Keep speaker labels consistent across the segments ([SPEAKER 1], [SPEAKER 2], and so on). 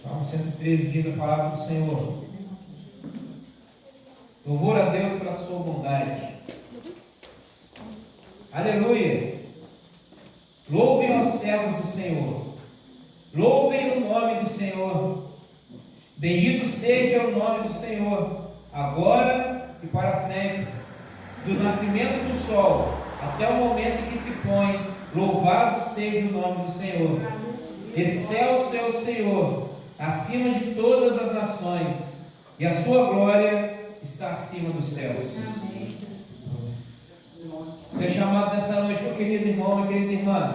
[SPEAKER 1] Salmo 113 diz a palavra do Senhor. Louvor a Deus pela sua bondade. Aleluia! Louvem os servos do Senhor. Louvem o nome do Senhor. Bendito seja o nome do Senhor, agora e para sempre. Do nascimento do sol até o momento em que se põe, louvado seja o nome do Senhor. Excelso é o Senhor, acima de todas as nações, e a sua glória está acima dos céus. Você é chamado nessa noite, meu querido irmão, minha querida irmã,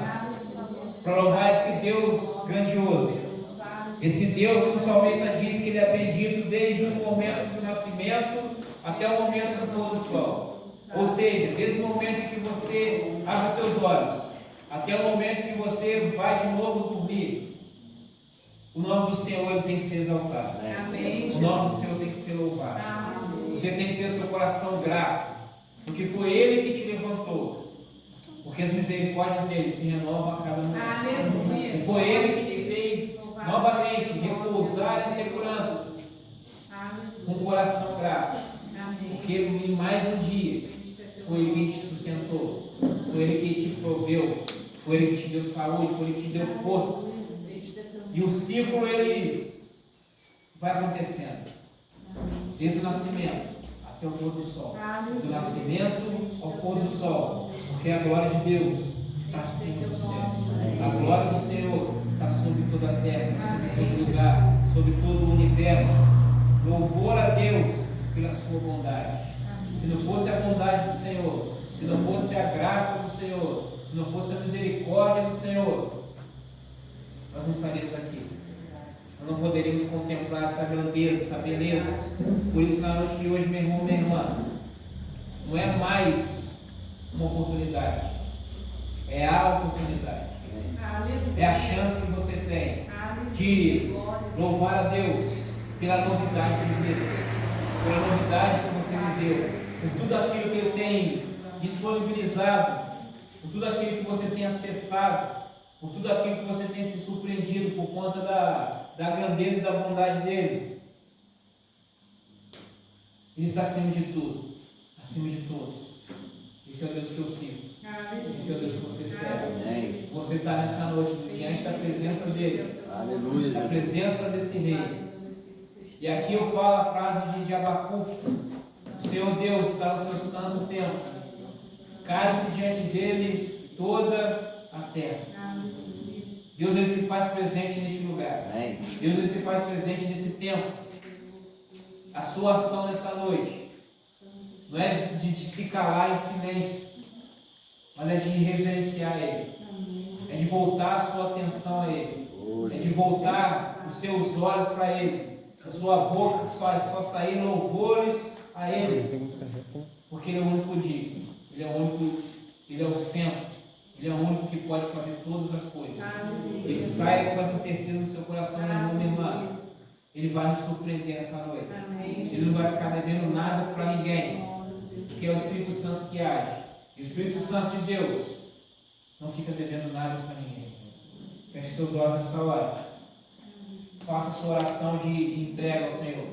[SPEAKER 1] para louvar esse Deus grandioso, esse Deus que o salmista diz que ele é bendito desde o momento do nascimento até o momento do pôr do sol. Ou seja, desde o momento em que você abre os seus olhos até o momento em que você vai de novo dormir, o nome do Senhor ele tem que ser exaltado. Amém. O nome do Senhor tem que ser louvado. Amém. Você tem que ter seu coração grato, porque foi Ele que te levantou, porque as misericórdias dele se renovam a cada momento. E foi Ele que te fez novamente repousar em segurança, com o coração grato, porque em mais um dia foi Ele que te sustentou, foi Ele que te proveu, foi Ele que te deu saúde, foi Ele que te deu forças. E o ciclo ele vai acontecendo desde o nascimento até o pôr do sol, do nascimento ao pôr do sol, porque a glória de Deus está acima dos céus, a glória do Senhor está sobre toda a terra, sobre todo lugar, sobre todo o universo. Louvor a Deus pela sua bondade. Se não fosse a bondade do Senhor, se não fosse a graça do Senhor, se não fosse a misericórdia do Senhor, nós não estaríamos aqui. Nós não poderíamos contemplar essa grandeza, essa beleza. Por isso, na noite de hoje, meu irmão, minha irmã, não é mais uma oportunidade, é a oportunidade, é a chance que você tem de louvar a Deus pela novidade de vida, pela novidade que você viveu, por tudo aquilo que Ele tem disponibilizado, por tudo aquilo que você tem acessado, por tudo aquilo que você tem se surpreendido por conta da grandeza e da bondade dele. Ele está acima de tudo, acima de todos. Esse é o Deus que eu sigo. Esse é o Deus que você serve. Você está nessa noite diante da presença dele. Aleluia. Da presença desse rei. E aqui eu falo a frase de Abacuque: o Senhor Deus está no seu santo templo. Cale-se diante dele toda a terra. Deus ele se faz presente neste lugar. Deus ele se faz presente nesse tempo. A sua ação nessa noite não é de se calar em silêncio, mas é de reverenciar Ele, é de voltar a sua atenção a Ele, é de voltar os seus olhos para Ele, a sua boca só sair louvores a Ele, porque Ele é o único digno, Ele é o único, Ele é o centro. Ele é o único que pode fazer todas as coisas. Ele saia com essa certeza no seu coração, meu irmão, minha irmã. Ele vai nos surpreender essa noite. Ele não vai ficar devendo nada para ninguém, porque é o Espírito Santo que age. E o Espírito Santo de Deus não fica devendo nada para ninguém. Feche seus olhos nessa hora. Faça sua oração de entrega ao Senhor.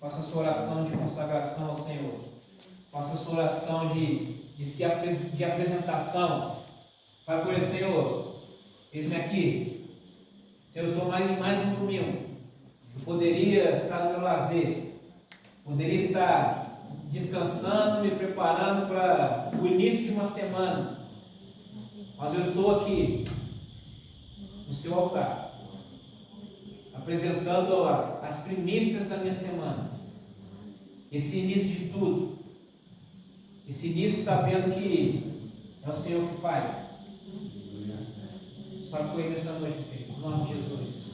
[SPEAKER 1] Faça sua oração de consagração ao Senhor. Faça sua oração de apresentação. Vai por ele, Senhor, eis-me aqui. Senhor, eu estou mais um domingo. Eu poderia estar no meu lazer, poderia estar descansando, me preparando para o início de uma semana, mas eu estou aqui no seu altar, apresentando as primícias da minha semana, esse início de tudo, esse início sabendo que é o Senhor que faz. Para com ele nessa noite, em nome de Jesus.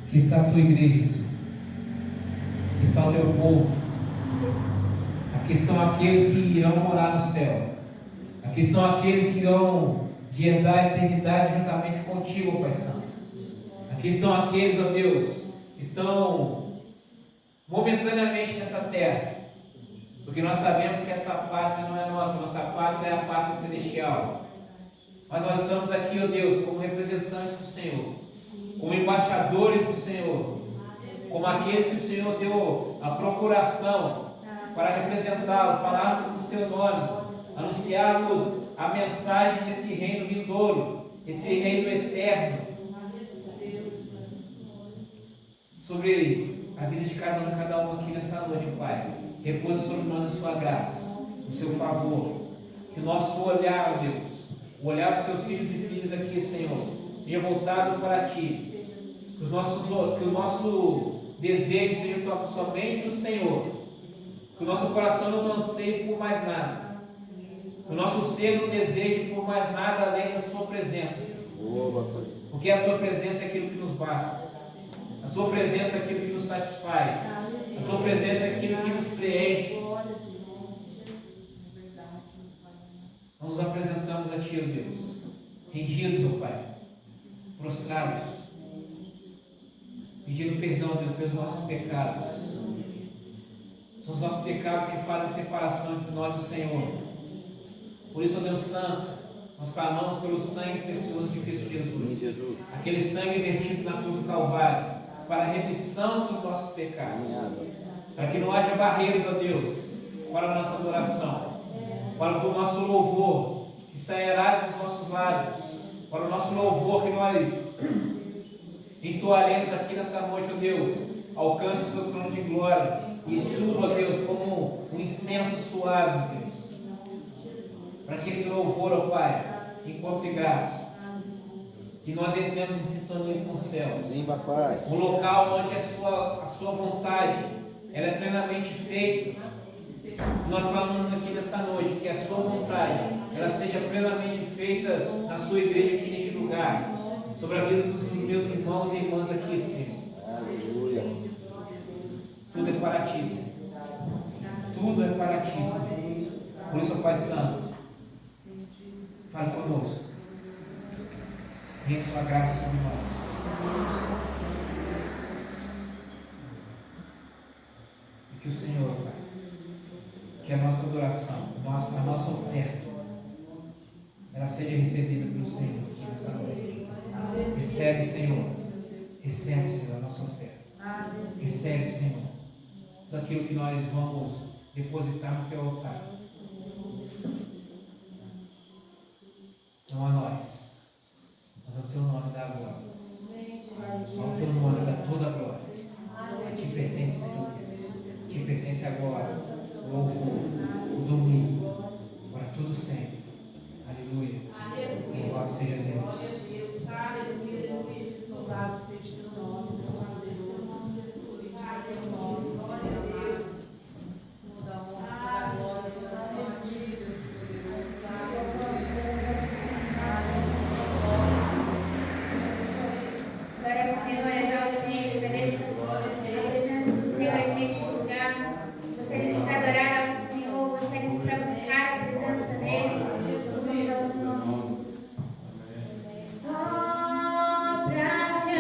[SPEAKER 1] Aqui está a tua igreja, Senhor. Aqui está o teu povo. Aqui estão aqueles que irão morar no céu. Aqui estão aqueles que irão herdar a eternidade juntamente contigo, Pai Santo. Aqui estão aqueles, ó Deus, que estão momentaneamente nessa terra, porque nós sabemos que essa pátria não é nossa pátria é a pátria celestial. Mas nós estamos aqui, ó Deus, como representantes do Senhor, como embaixadores do Senhor, como aqueles que o Senhor deu a procuração para representá-lo, falarmos do Teu nome, anunciarmos a mensagem desse reino vindouro, esse reino eterno, sobre a vida de cada um aqui nessa noite, Pai. Repousa sobre nós a sua graça, o seu favor, que o nosso olhar, ó Deus, o olhar dos seus filhos e filhas aqui, Senhor, seja voltado para Ti, que o nosso desejo seja somente o Senhor, que o nosso coração não anseie por mais nada, que o nosso ser não deseje por mais nada além da Sua presença, Senhor, porque a Tua presença é aquilo que nos basta, a Tua presença é aquilo que nos satisfaz, a Tua presença é aquilo que nos preenche. Nós nos apresentamos a Ti, ó Deus, rendidos, ó Pai, prostrados, pedindo perdão, Deus, pelos nossos pecados. São os nossos pecados que fazem separação entre nós e o Senhor. Por isso, ó Deus Santo, nós clamamos pelo sangue precioso de Cristo Jesus, aquele sangue vertido na cruz do Calvário, para a remissão dos nossos pecados, para que não haja barreiras, ó Deus, para a nossa adoração, para o nosso louvor que sairá dos nossos lábios, para o nosso louvor que nós entoaremos aqui nessa noite, ó Deus, alcance o Seu trono de glória e suba, ó Deus, como um incenso suave, Deus, para que esse louvor, ó Pai, encontre graça e nós entremos em sintonia com o céu. Sim, papai. Um local onde a sua vontade ela é plenamente feita. Nós falamos aqui nessa noite que a Sua vontade ela seja plenamente feita na Sua igreja aqui neste lugar, sobre a vida dos meus irmãos e irmãs aqui, Senhor. Aleluia. Tudo é para Ti, Senhor. Tudo é para Ti, Senhor. Por isso, Pai Santo, fale conosco. Venha Sua graça sobre nós. E que o Senhor, Pai, que a nossa adoração, a nossa oferta, ela seja recebida pelo Senhor aqui nessa noite. Recebe, Senhor, a nossa oferta. Recebe, Senhor, daquilo que nós vamos depositar no Teu altar. Não a nós, mas ao Teu nome da glória. Ao Teu nome da toda a glória. A Ti pertence tudo. A Ti pertence agora o louvor, o domínio, para tudo sempre. Aleluia. Louvado seja Deus. Aleluia. Louvado seja Teu nome.
[SPEAKER 2] Só pra te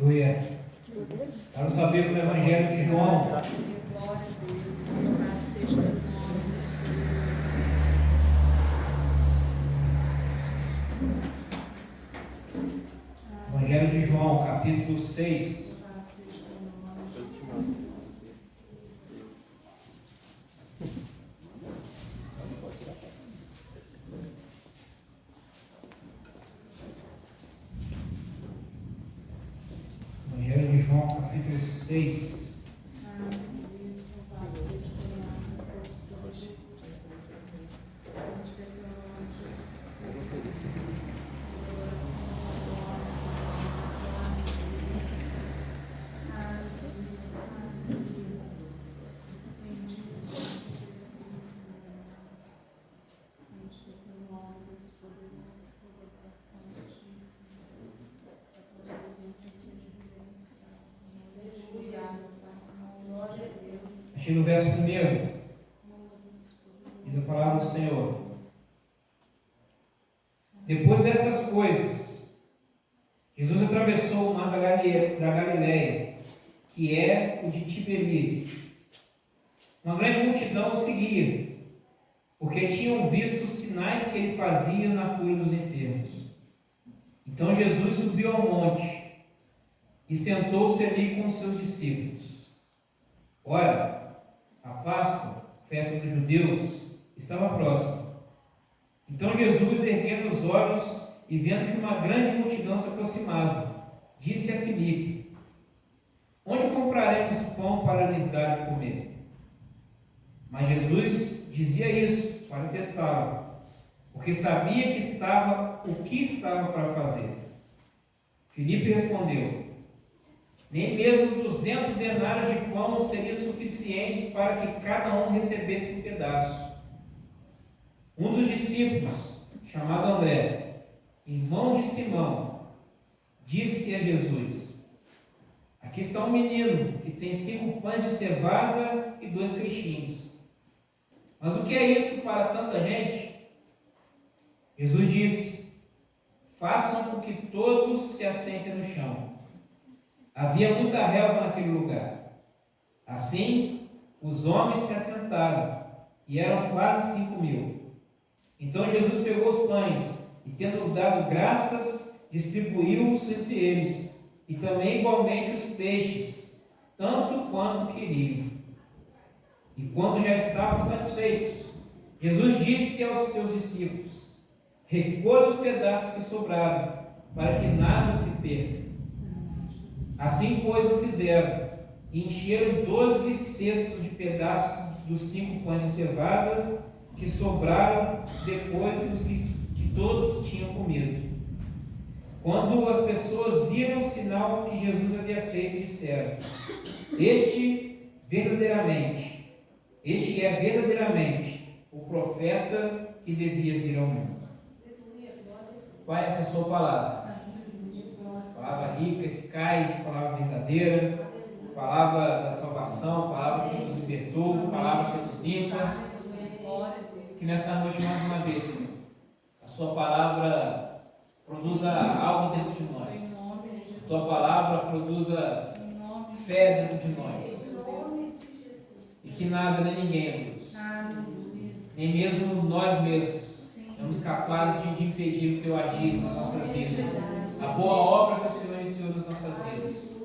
[SPEAKER 1] Aleluia. Vamos saber que o Evangelho de João,
[SPEAKER 2] Glória a Deus, louvado seja o nome.
[SPEAKER 1] Evangelho de João, capítulo 6. Evangelho de João, capítulo 6. Achei no verso 1, diz a palavra do Senhor. Depois dessas coisas, Jesus atravessou o mar da Galileia, que é o de Tiberíades. Uma grande multidão o seguia, porque tinham visto os sinais que ele fazia na cura dos enfermos. Então Jesus subiu ao monte e sentou-se ali com os seus discípulos. Ora, a Páscoa, festa dos judeus, estava próxima. Então Jesus, erguendo os olhos e vendo que uma grande multidão se aproximava, disse a Filipe: onde compraremos pão para lhes dar de comer? Mas Jesus dizia isso para testá-lo, porque sabia o que estava para fazer. Filipe respondeu: nem mesmo 200 denários de pão seriam suficientes para que cada um recebesse um pedaço. Um dos discípulos, chamado André, irmão de Simão, disse a Jesus: aqui está um menino que tem 5 pães de cevada e 2 peixinhos. Mas o que é isso para tanta gente? Jesus disse: façam com que todos se assentem no chão. Havia muita relva naquele lugar. Assim, os homens se assentaram, e eram quase 5.000. Então Jesus pegou os pães, e tendo dado graças, distribuiu-os entre eles, e também igualmente os peixes, tanto quanto queriam. E quando já estavam satisfeitos, Jesus disse aos seus discípulos: recolham os pedaços que sobraram, para que nada se perca. Assim, pois, o fizeram, e encheram 12 cestos de pedaços dos 5 pães de cevada que sobraram depois dos que todos tinham comido. Quando as pessoas viram o sinal que Jesus havia feito, disseram: este é verdadeiramente o profeta que devia vir ao mundo. Pai, essa é a sua palavra. Palavra rica, eficaz, palavra verdadeira, palavra da salvação, palavra que nos libertou, palavra que nos limpa. Que nessa noite, mais uma vez, Senhor, a sua palavra produza algo dentro de nós. A tua palavra produza fé dentro de nós. E que nada nem ninguém, Deus, nem mesmo nós mesmos, somos capazes de impedir o teu agir nas nossas vidas. A boa obra que o Senhor iniciou nas nossas vidas.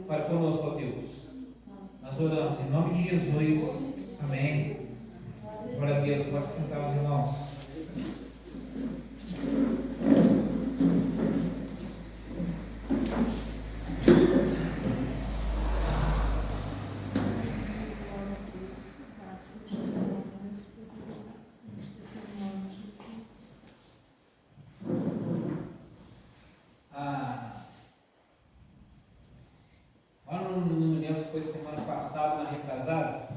[SPEAKER 1] Fale conosco, ó Deus. Nós oramos em nome de Jesus. Amém. Glória a Deus. Pode sentar, os irmãos. Foi semana passada, na retrasada,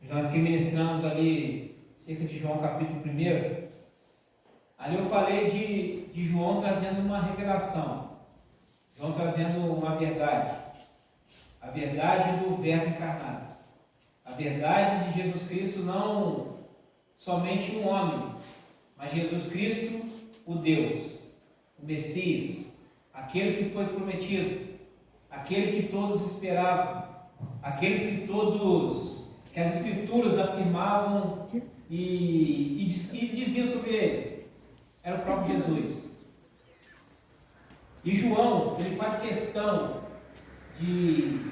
[SPEAKER 1] nós que ministramos ali cerca de João capítulo 1, ali eu falei de João trazendo uma revelação, João trazendo uma verdade, a verdade do Verbo encarnado, a verdade de Jesus Cristo, não somente um homem, mas Jesus Cristo, o Deus, o Messias, aquele que foi prometido, aquele que todos esperavam, aqueles que as Escrituras afirmavam e diziam sobre ele, era o próprio Jesus. E João, ele faz questão de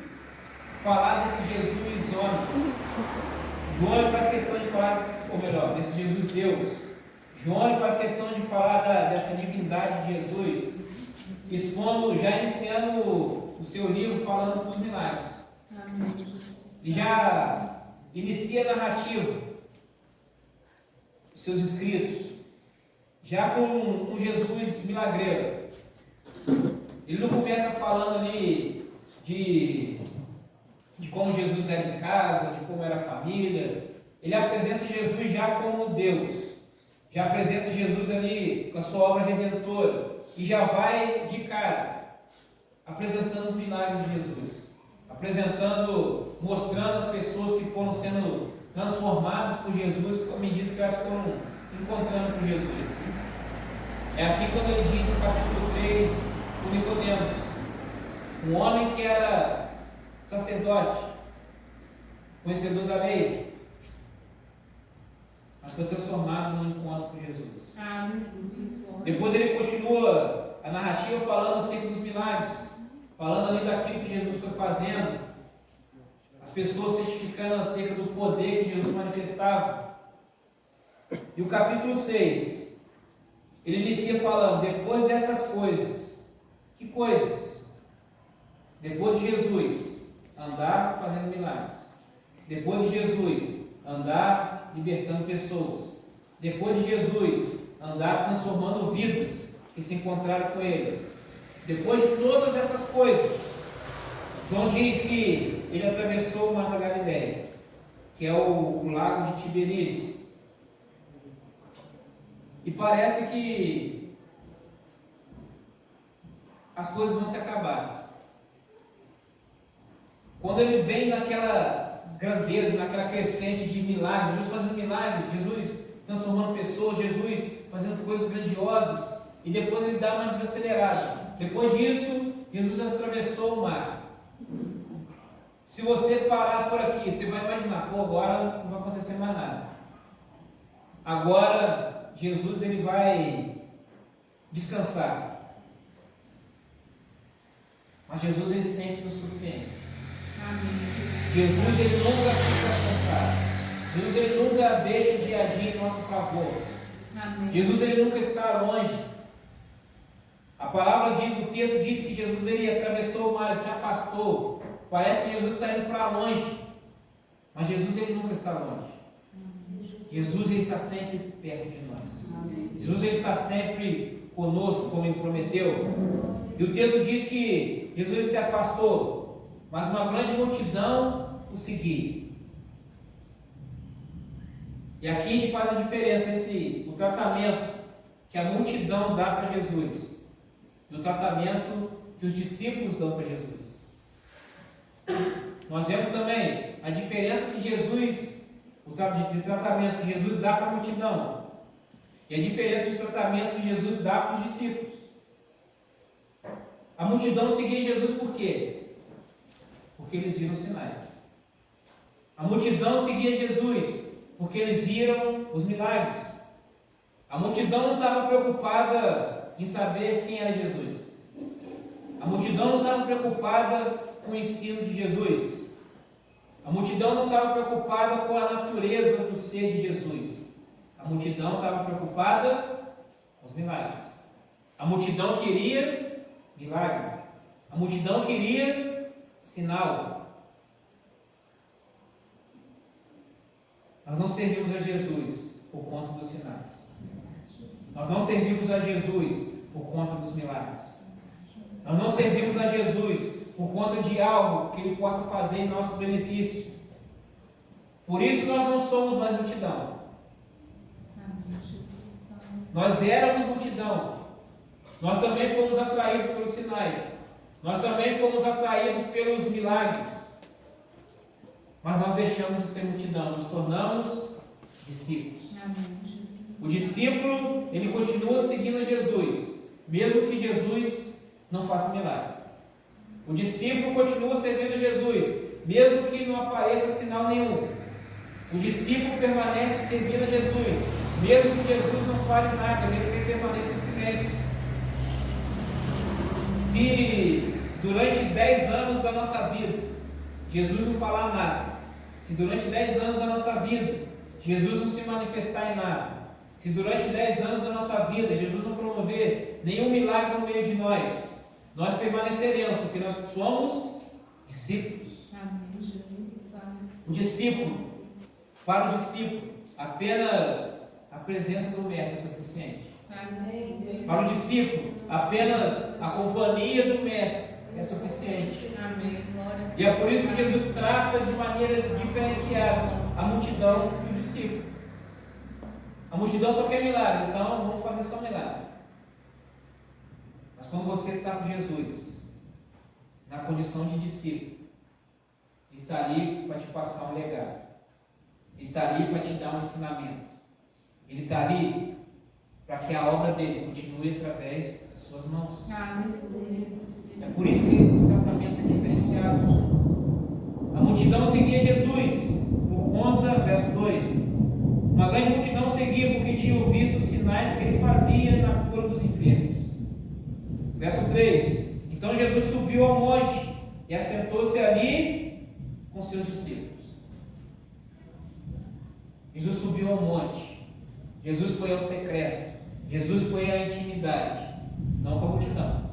[SPEAKER 1] falar desse Jesus homem. João, ele faz questão de falar, ou melhor, desse Jesus Deus. João, ele faz questão de falar dessa divindade de Jesus, expondo, já iniciando o seu livro falando dos milagres. E já inicia a narrativa, os seus escritos, já com um Jesus milagreiro. Ele não começa falando ali de como Jesus era em casa, de como era a família. Ele apresenta Jesus já como Deus, já apresenta Jesus ali com a sua obra redentora, e já vai de cara apresentando os milagres de Jesus, mostrando as pessoas que foram sendo transformadas por Jesus à medida que elas foram encontrando com Jesus. É assim quando ele diz no capítulo 3, o Nicodemos, um homem que era sacerdote, conhecedor da lei, mas foi transformado no encontro com Jesus. Depois ele continua a narrativa falando acerca dos milagres, falando ali daquilo que Jesus foi fazendo, as pessoas testificando acerca do poder que Jesus manifestava. E o capítulo 6, ele inicia falando, depois dessas coisas. Que coisas? Depois de Jesus andar fazendo milagres, depois de Jesus andar libertando pessoas, depois de Jesus andar transformando vidas que se encontraram com ele, depois de todas essas coisas, João diz que ele atravessou o mar da Galileia, que é o lago de Tiberíades, e parece que as coisas vão se acabar. Quando ele vem naquela grandeza, naquela crescente de milagres, Jesus fazendo milagres, Jesus transformando pessoas, Jesus fazendo coisas grandiosas, e depois ele dá uma desacelerada. Depois disso, Jesus atravessou o mar. Se você parar por aqui, você vai imaginar, agora não vai acontecer mais nada. Agora, Jesus ele vai descansar. Mas Jesus ele sempre nos surpreende. Jesus ele nunca fica cansado. Jesus ele nunca deixa de agir em nosso favor. Jesus ele nunca está longe. A palavra diz, o texto diz que Jesus ele atravessou o mar e se afastou. Parece que Jesus está indo para longe, mas Jesus ele nunca está longe. Jesus ele está sempre perto de nós. Jesus ele está sempre conosco, como ele prometeu. E o texto diz que Jesus ele se afastou, mas uma grande multidão o seguia. E aqui a gente faz a diferença entre o tratamento que a multidão dá para Jesus e o tratamento que os discípulos dão para Jesus. Nós vemos também a diferença que Jesus, de tratamento que Jesus dá para a multidão e a diferença de tratamento que Jesus dá para os discípulos. A multidão seguia Jesus por quê? Porque eles viram sinais. A multidão seguia Jesus porque eles viram os milagres. A multidão não estava preocupada em saber quem era Jesus. A multidão não estava preocupada com o ensino de Jesus. A multidão não estava preocupada com a natureza do ser de Jesus. A multidão estava preocupada com os milagres. A multidão queria milagre. A multidão queria sinal. Nós não servimos a Jesus por conta dos sinais. Nós não servimos a Jesus por conta dos milagres. Nós não servimos a Jesus por conta de algo que Ele possa fazer em nosso benefício. Por isso nós não somos mais multidão. Nós éramos multidão. Nós também fomos atraídos pelos sinais. Nós também fomos atraídos pelos milagres. Mas nós deixamos de ser multidão, nos tornamos discípulos. O discípulo, ele continua seguindo Jesus, mesmo que Jesus não faça milagre. O discípulo continua servindo Jesus, mesmo que não apareça sinal nenhum. O discípulo permanece servindo a Jesus, mesmo que Jesus não fale nada, mesmo que ele permaneça em silêncio. Se durante 10 anos da nossa vida Jesus não falar nada, se durante 10 anos da nossa vida Jesus não se manifestar em nada, se durante 10 anos da nossa vida Jesus não promover nenhum milagre no meio de nós permaneceremos, porque nós somos discípulos.
[SPEAKER 2] Amém, Jesus. Amém.
[SPEAKER 1] O discípulo, para o discípulo, apenas a presença do mestre é suficiente.
[SPEAKER 2] Amém.
[SPEAKER 1] Para o discípulo, apenas a companhia do mestre é suficiente.
[SPEAKER 2] Amém. Glória.
[SPEAKER 1] E é por isso que Jesus trata de maneira diferenciada a multidão e o discípulo. A multidão só quer milagre, então vamos fazer só milagre. Mas quando você está com Jesus, na condição de discípulo, Ele está ali para te passar um legado, Ele está ali para te dar um ensinamento, Ele está ali para que a obra dele continue através das suas mãos.
[SPEAKER 2] Amém.
[SPEAKER 1] É por isso que o tratamento é diferenciado. A multidão seguia Jesus por conta, verso 2, uma grande multidão seguia porque tinham visto os sinais que ele fazia na cura dos enfermos. Verso 3, então Jesus subiu ao monte e assentou-se ali com seus discípulos. Jesus subiu ao monte, Jesus foi ao secreto, Jesus foi à intimidade, não com a multidão,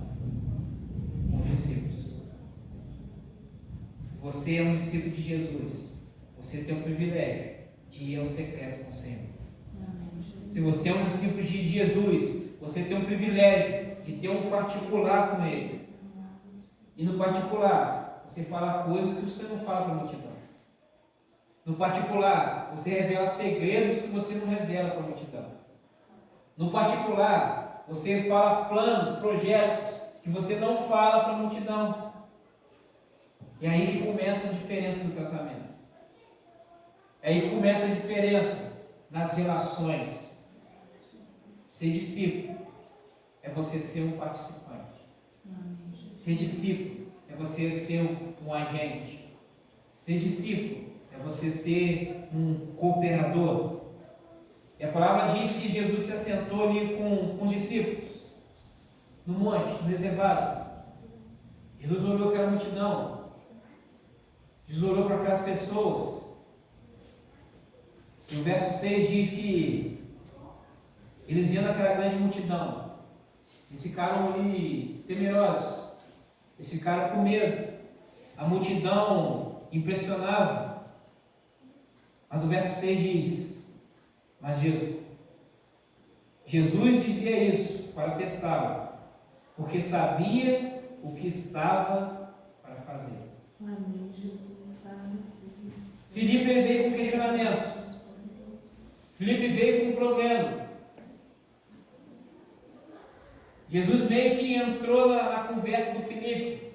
[SPEAKER 1] com os discípulos. Se você é um discípulo de Jesus, você tem o privilégio de ir ao secreto com o Senhor. Se você é um discípulo de Jesus, você tem o privilégio de ter um particular com Ele. E no particular, você fala coisas que você não fala para a multidão. No particular, você revela segredos que você não revela para a multidão. No particular, você fala planos, projetos que você não fala para a multidão. É aí que começa a diferença do tratamento. É aí que começa a diferença nas relações. Ser discípulo é você ser um participante. Ser discípulo é você ser um agente. Ser discípulo é você ser um cooperador. E a palavra diz que Jesus se assentou ali com os discípulos, no monte, no reservado. Jesus olhou aquela multidão. Jesus olhou para aquelas pessoas. E o verso 6 diz que eles viam aquela grande multidão. Eles ficaram ali temerosos. Eles ficaram com medo. A multidão impressionava. Mas o verso 6 diz: mas Jesus dizia isso para testá-lo, porque sabia o que estava para fazer.
[SPEAKER 2] Amém, Jesus. Amém.
[SPEAKER 1] Filipe ele veio com questionamento. Filipe veio com um problema. Jesus meio que entrou na conversa do Filipe,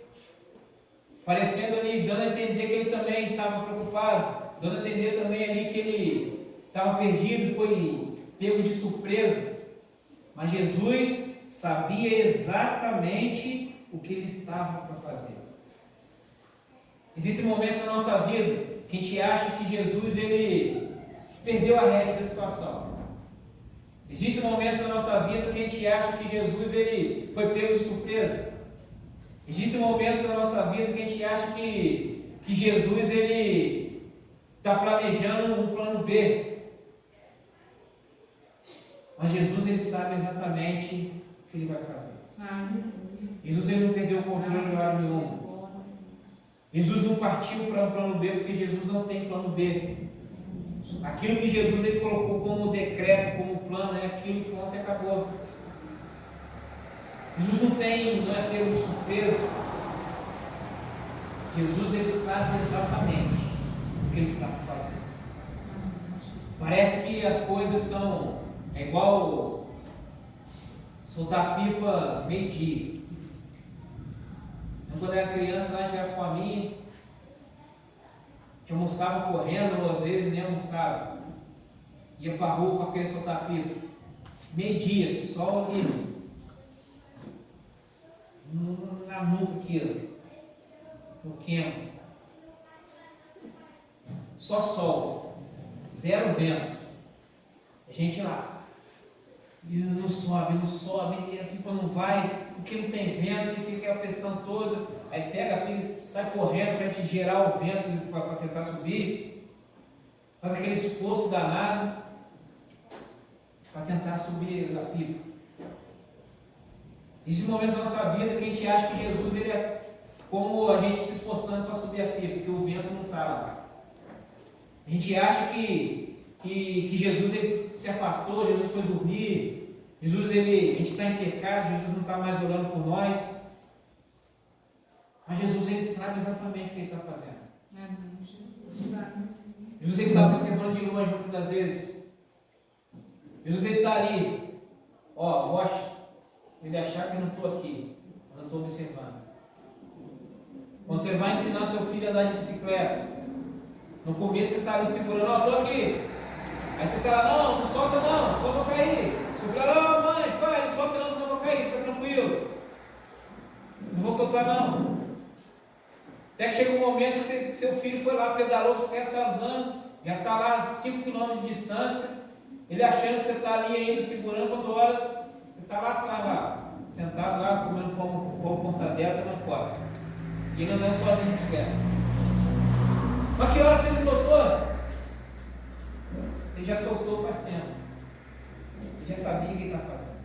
[SPEAKER 1] parecendo ali, dando a entender que ele também estava preocupado, dando a entender também ali que ele estava perdido, foi pego de surpresa. Mas Jesus sabia exatamente o que ele estava para fazer. Existem momentos na nossa vida que a gente acha que Jesus ele perdeu a rédea da situação. Existem momentos na nossa vida que a gente acha que Jesus ele foi pego de surpresa. Existem momentos na nossa vida que a gente acha que Jesus ele está planejando um plano B. Mas Jesus ele sabe exatamente o que ele vai fazer.
[SPEAKER 2] Amém.
[SPEAKER 1] Jesus ele não perdeu o controle em hora nenhuma. Jesus não partiu para um plano B porque Jesus não tem plano B. Aquilo que Jesus ele colocou como decreto, como plano, é aquilo, pronto, e acabou. Jesus não é pego de surpresa. Jesus ele sabe exatamente o que ele está por fazer. Parece que as coisas são igual soltar pipa meio-dia. Quando eu era criança, lá a gente era fominha, a gente almoçava correndo, ou às vezes nem almoçava. Ia para a rua para querer soltar pipa. Meio-dia, sol lindo. na nuca aqui, ó, no quemo. Só sol, zero vento. A gente lá, e não sobe, e a pipa não vai, porque não tem vento, e fica a pressão toda. Aí pega a pipa, sai correndo para te gerar o vento para tentar subir, faz aquele esforço danado para tentar subir a pipa. Existem momentos da nossa vida que a gente acha que Jesus ele é como a gente se esforçando para subir a pipa, porque o vento não está lá. A gente acha que Jesus ele se afastou, Jesus foi dormir, a gente está em pecado, Jesus não está mais orando por nós. Mas Jesus ele sabe exatamente o que ele está fazendo.
[SPEAKER 2] Amém. Jesus sabe.
[SPEAKER 1] Jesus ele está observando de longe muitas das vezes. Jesus ele está ali, ó, rocha, ele achar que eu não estou aqui, mas eu estou observando. Quando você vai ensinar seu filho a andar de bicicleta, no começo você está ali segurando, ó, estou aqui. Aí você está lá, não solta não, senão eu vou cair. Seu filho, não, mãe, pai, não solta não, senão eu vou cair, fica tranquilo. Não vou soltar não. Até que chega um momento que seu filho foi lá, pedalou, você está andando, já está lá 5 km de distância, ele achando que você está ali ainda segurando, quando olha, você está lá atrás, lá, sentado lá, comendo pão mortadela, tomando coca. E ele andando sozinho de bicicleta. Mas que hora você me soltou? Ele já soltou faz tempo. Ele já sabia o que ele está fazendo.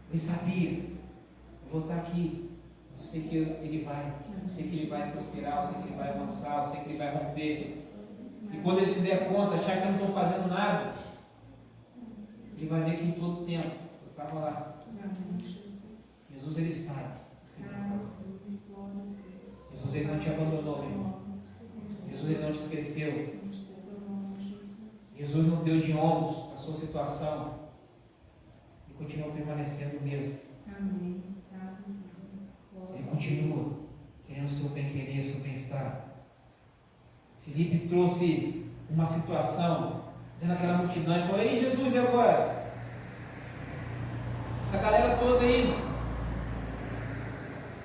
[SPEAKER 1] Ele sabia, eu vou estar aqui. Eu sei que ele vai, eu sei que ele vai prosperar, eu sei que ele vai avançar, eu sei que ele vai romper. E quando ele se der conta, achar que eu não estou fazendo nada, ele vai ver que em todo tempo eu estava lá. Jesus ele sabe o que ele está fazendo. Jesus ele não te abandonou, meu irmão. Jesus ele não te esqueceu. Jesus não deu de ombros a sua situação e continua permanecendo o mesmo. Ele continua querendo o seu bem-querer, o seu bem-estar. Filipe trouxe uma situação dentro daquela multidão e falou: ei, Jesus, e agora? Essa galera toda aí,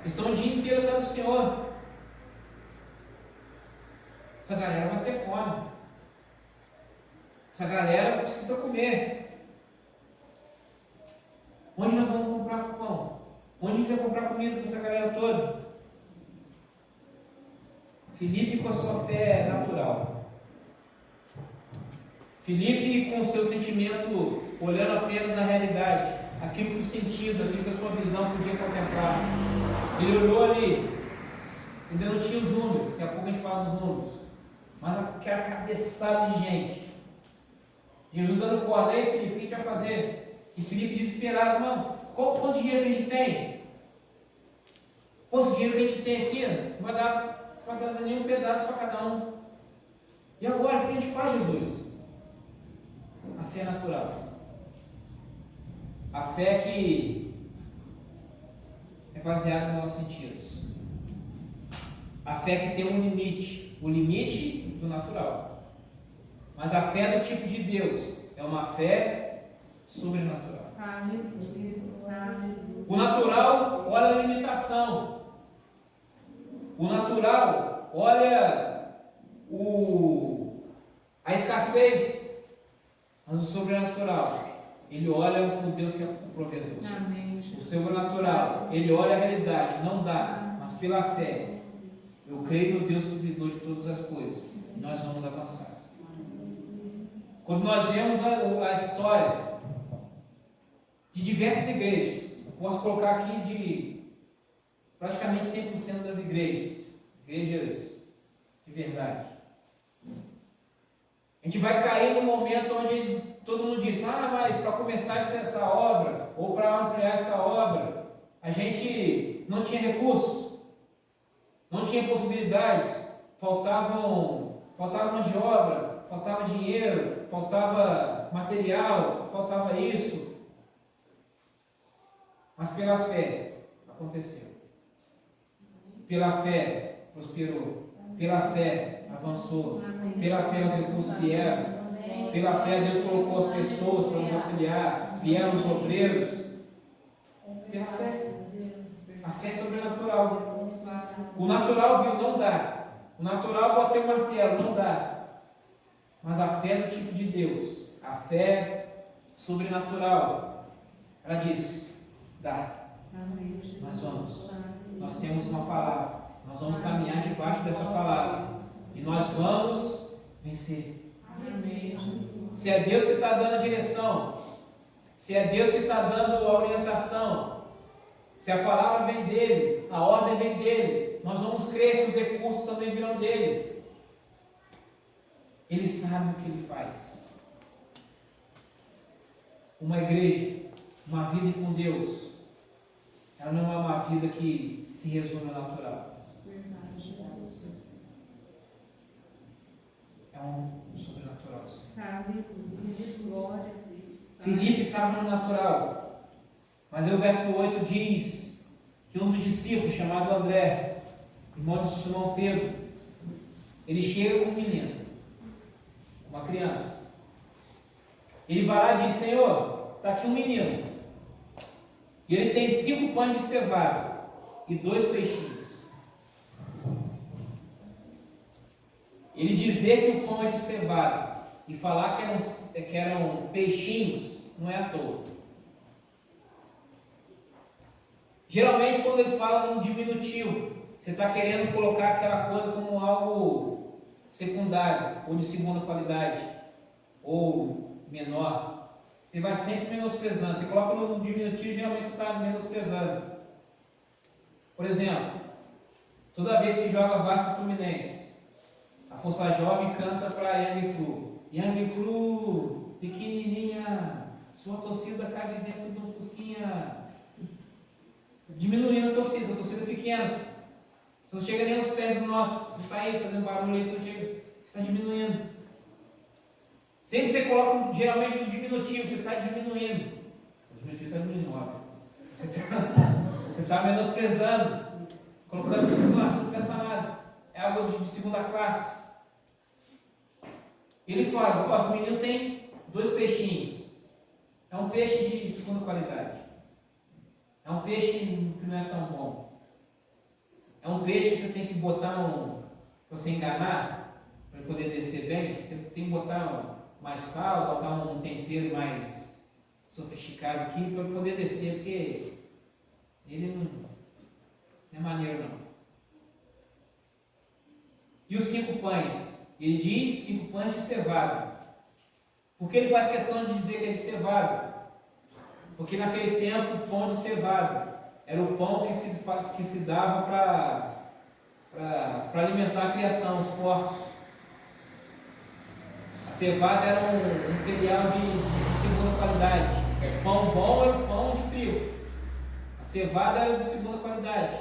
[SPEAKER 1] eles estão o dia inteiro atrás do Senhor. Essa galera vai ter fome. Essa galera precisa comer. Onde nós vamos comprar pão? Onde a gente vai comprar comida para essa galera toda? Filipe com a sua fé natural. Filipe com o seu sentimento, olhando apenas a realidade, aquilo que o sentido, aquilo que a sua visão podia contemplar. Ele olhou ali, ainda não tinha os números, daqui a pouco a gente fala dos números, mas aquela cabeçada de gente. Jesus dando corda, aí Filipe, o que a gente vai fazer? E Filipe desesperado, mano, quanto dinheiro que a gente tem? Quanto dinheiro que a gente tem aqui? Não vai dar nenhum pedaço para cada um. E agora, o que a gente faz, Jesus? A fé natural. A fé que é baseada nos nossos sentidos. A fé que tem um limite. O limite do natural. Mas a fé do tipo de Deus é uma fé sobrenatural. O natural olha a limitação. O natural olha a escassez. Mas o sobrenatural, ele olha o Deus que é o provedor. Amém. O sobrenatural, ele olha a realidade, não dá, mas pela fé. Eu creio no Deus supridor de todas as coisas. E nós vamos avançar. Quando nós vemos a história de diversas igrejas, posso colocar aqui de praticamente 100% das igrejas de verdade. A gente vai cair no momento onde todo mundo diz: mas para começar essa obra, ou para ampliar essa obra, a gente não tinha recursos, não tinha possibilidades, faltava mão de obra, faltava dinheiro, faltava material, faltava isso. Mas pela fé aconteceu. Pela fé prosperou. Pela fé avançou. Pela fé os recursos vieram. Pela fé Deus colocou as pessoas para nos auxiliar. Vieram os obreiros. Pela fé. natural viu, não dá. O natural bateu o martelo, não dá. Mas a fé do tipo de Deus, a fé sobrenatural, ela diz, dá.
[SPEAKER 2] Amém, Jesus.
[SPEAKER 1] Nós vamos.
[SPEAKER 2] Amém.
[SPEAKER 1] Nós temos uma palavra. Nós vamos caminhar debaixo dessa palavra. E nós vamos vencer.
[SPEAKER 2] Amém, Jesus.
[SPEAKER 1] Se é Deus que está dando a direção, se é Deus que está dando a orientação, se a palavra vem dele, a ordem vem dele, nós vamos crer que os recursos também virão dele. Ele sabe o que ele faz. Uma igreja, uma vida com Deus, ela não é uma vida que se resume ao natural.
[SPEAKER 2] Verdade, Jesus.
[SPEAKER 1] É um sobrenatural, sim.
[SPEAKER 2] Aleluia. Glória a Deus.
[SPEAKER 1] Filipe estava no natural, mas aí o verso 8 diz que um dos discípulos, chamado André, irmão de Simão Pedro, ele chega com um menino, uma criança. Ele vai lá e diz: Senhor, está aqui um menino, e ele tem 5 pães de cevada e 2 peixinhos. Ele dizer que o pão é de cevada e falar que eram peixinhos, não é à toa. Geralmente, quando ele fala no diminutivo, você está querendo colocar aquela coisa como algo secundário, ou de segunda qualidade, ou menor. Você vai sempre menosprezando. Você coloca no diminutivo, geralmente você está menosprezando. Por exemplo, toda vez que joga Vasco e Fluminense, a Força Jovem canta para Yang Flu. Yang Flu, pequenininha, sua torcida cabe dentro de um fusquinha. Diminuindo a torcida pequena. Você não chega nem aos pés do nosso. Você está aí fazendo barulho aí, você está diminuindo. Sempre você coloca, geralmente, no diminutivo, você está diminuindo. O diminutivo está diminuindo, óbvio. Você está menosprezando, colocando isso, nossa, não presta nada. É algo de segunda classe. Ele fala: ó, esse menino tem 2 peixinhos. É um peixe de segunda qualidade. É um peixe que não é tão bom. É um peixe que você tem que botar para você enganar, para poder descer bem. Você tem que botar mais sal, botar um tempero mais sofisticado aqui para poder descer, porque ele não é maneiro não. E os 5 pães? Ele diz 5 pães de cevada. Por que ele faz questão de dizer que é de cevada? Porque naquele tempo o pão de cevada era o pão que se dava para alimentar a criação, os porcos. A cevada era um cereal de segunda qualidade. O pão bom era o pão de trigo. A cevada era de segunda qualidade.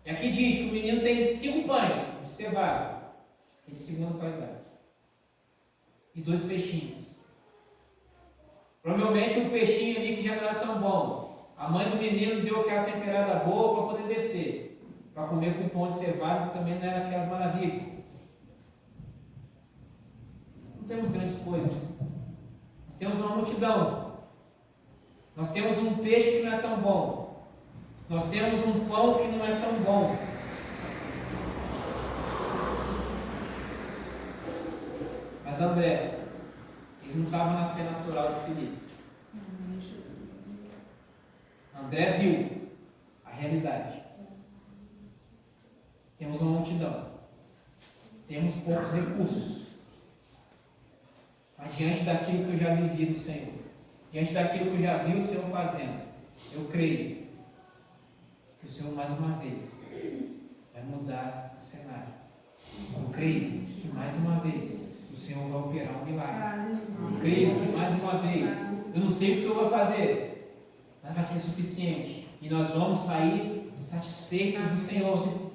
[SPEAKER 1] E aqui diz que o menino tem 5 pães de cevada, que é de segunda qualidade, e 2 peixinhos. Provavelmente um peixinho ali que já não era tão bom. A mãe do menino deu aquela temperada boa para poder descer, para comer com pão de cevada, que também não era aquelas maravilhas. Não temos grandes coisas. Nós temos uma multidão. Nós temos um peixe que não é tão bom. Nós temos um pão que não é tão bom. Mas André, ele não estava na fé natural de Filipe.
[SPEAKER 2] Amém, Jesus.
[SPEAKER 1] André viu a realidade. Temos uma multidão. Temos poucos recursos. Mas diante daquilo que eu já vivi do Senhor, diante daquilo que eu já vi o Senhor fazendo, eu creio que o Senhor mais uma vez vai mudar o cenário. Eu creio que mais uma vez o Senhor vai operar um milagre. Eu creio que mais uma vez, eu não sei o que o Senhor vai fazer, mas vai ser suficiente. E nós vamos sair satisfeitos do Senhor.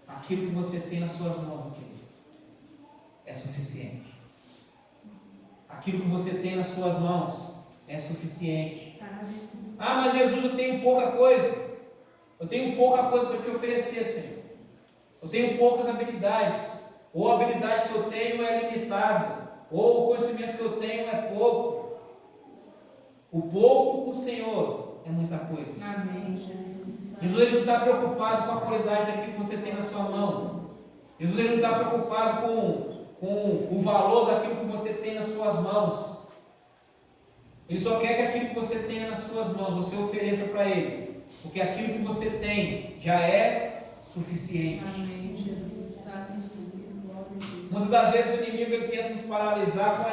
[SPEAKER 1] Aquilo que você tem nas suas mãos, querido, é suficiente. Aquilo que você tem nas suas mãos é suficiente. Ah, mas Jesus, eu tenho pouca coisa. Eu tenho pouca coisa para te oferecer, Senhor. Eu tenho poucas habilidades. Ou a habilidade que eu tenho é limitada. Ou o conhecimento que eu tenho é pouco. O pouco o Senhor é muita coisa.
[SPEAKER 2] Amém, Jesus.
[SPEAKER 1] Jesus ele não está preocupado com a qualidade daquilo que você tem na sua mão. Jesus ele não está preocupado com o valor daquilo que você tem nas suas mãos. Ele só quer que aquilo que você tenha nas suas mãos, você ofereça para Ele. Porque aquilo que você tem já é suficiente.
[SPEAKER 2] Amém, Jesus.
[SPEAKER 1] Muitas das vezes o inimigo ele tenta nos paralisar com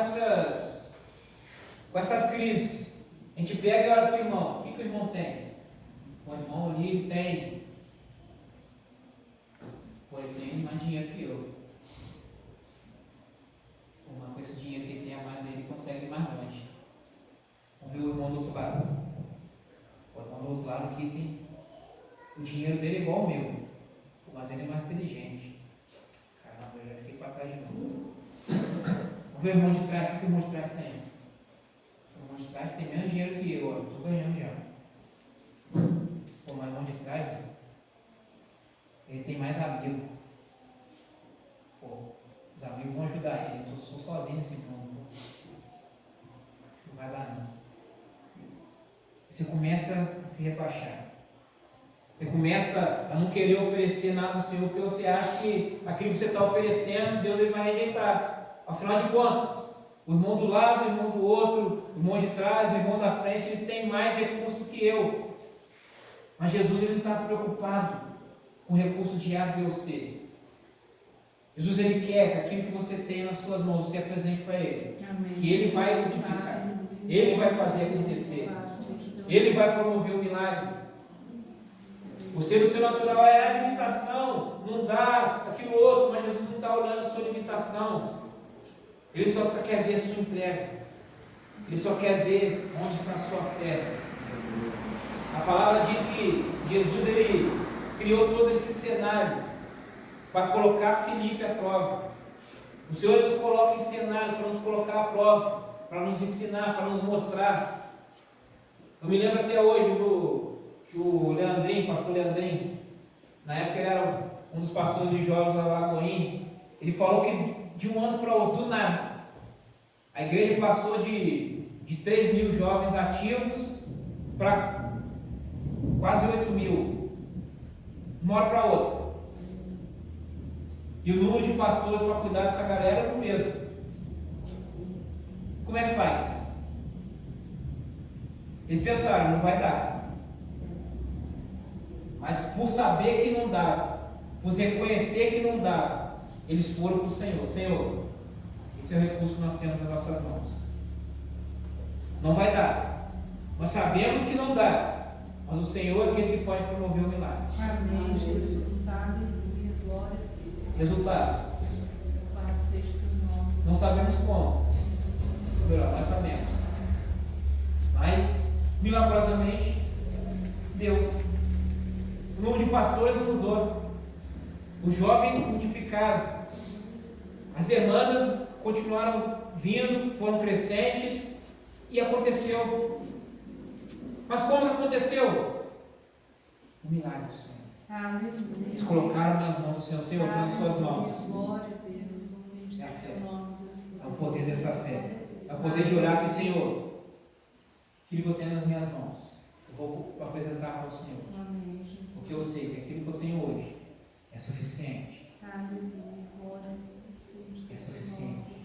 [SPEAKER 1] essas crises. A gente pega e olha para o irmão. O que o irmão tem? O irmão ali tem. Pô, ele tem mais dinheiro que eu. Mas com esse dinheiro que ele tem a mais, ele consegue ir mais longe. Vamos ver o irmão do outro lado. O irmão do outro lado aqui tem. O dinheiro dele é igual ao meu. Mas ele é mais inteligente. Caramba, eu já fiquei para trás de novo. Vamos ver o irmão de trás. O que o irmão de trás tem? O irmão de trás tem menos dinheiro que eu. Eu estou ganhando já. Pô, mas o irmão de trás, ele tem mais amigo. Pô, os amigos vão ajudar ele. Eu sou sozinho nesse mundo. Não vai dar não. Você começa a se rebaixar. Você começa a não querer oferecer nada ao Senhor, porque você acha que aquilo que você está oferecendo, Deus ele vai rejeitar. Afinal de contas, o irmão do lado, o irmão do outro, o irmão de trás, o irmão da frente, eles têm mais recursos do que eu. Mas Jesus ele não está preocupado com o recurso diário de você. Jesus ele quer que aquilo que você tem nas suas mãos, você apresente para Ele.
[SPEAKER 2] Amém.
[SPEAKER 1] E Ele vai multiplicar. Ele vai fazer acontecer. Ele vai promover o milagre. Você no seu natural é a limitação, não dá aquilo outro, mas Jesus não está olhando a sua limitação. Ele só quer ver a sua entrega. Ele só quer ver onde está a sua fé. A palavra diz que Jesus ele criou todo esse cenário para colocar Filipe à prova. O Senhor nos coloca em cenários para nos colocar à prova, para nos ensinar, para nos mostrar. Eu me lembro até hoje que o Leandrinho, pastor Leandrinho, na época ele era um dos pastores de jovens da Lagoinha, ele falou que de um ano para o outro, do nada, a igreja passou de 3.000 jovens ativos para quase 8.000, uma hora para outra. E o número de pastores para cuidar dessa galera era o mesmo. Como é que faz? Eles pensaram, não vai dar. Mas por saber que não dava, por reconhecer que não dava, eles foram para o Senhor. Senhor, esse é o recurso que nós temos nas nossas mãos. Não vai dar. Nós sabemos que não dá, mas o Senhor é aquele que pode promover o milagre.
[SPEAKER 2] Amém, Jesus. Aleluia, glória a Deus.
[SPEAKER 1] Resultado.
[SPEAKER 2] Louvado seja o teu nome.
[SPEAKER 1] Não sabemos como. Nós sabemos. Mas, milagrosamente, deu. O número de pastores não mudou. Os jovens multiplicaram. As demandas continuaram vindo, foram crescentes e aconteceu. Mas como aconteceu? O milagre do Senhor.
[SPEAKER 2] Aleluia.
[SPEAKER 1] Eles colocaram nas mãos do Senhor. Senhor, tem nas suas mãos.
[SPEAKER 2] Glória a Deus.
[SPEAKER 1] É a fé.
[SPEAKER 2] Teu nome, Deus.
[SPEAKER 1] É o poder dessa fé. É o poder de orar para o Senhor. Aquilo que eu tenho nas minhas mãos, eu vou apresentar para o Senhor.
[SPEAKER 2] Amém, Jesus.
[SPEAKER 1] Porque eu sei que aquilo que eu tenho hoje é suficiente.
[SPEAKER 2] Aleluia, glória a Deus.
[SPEAKER 1] É suficiente.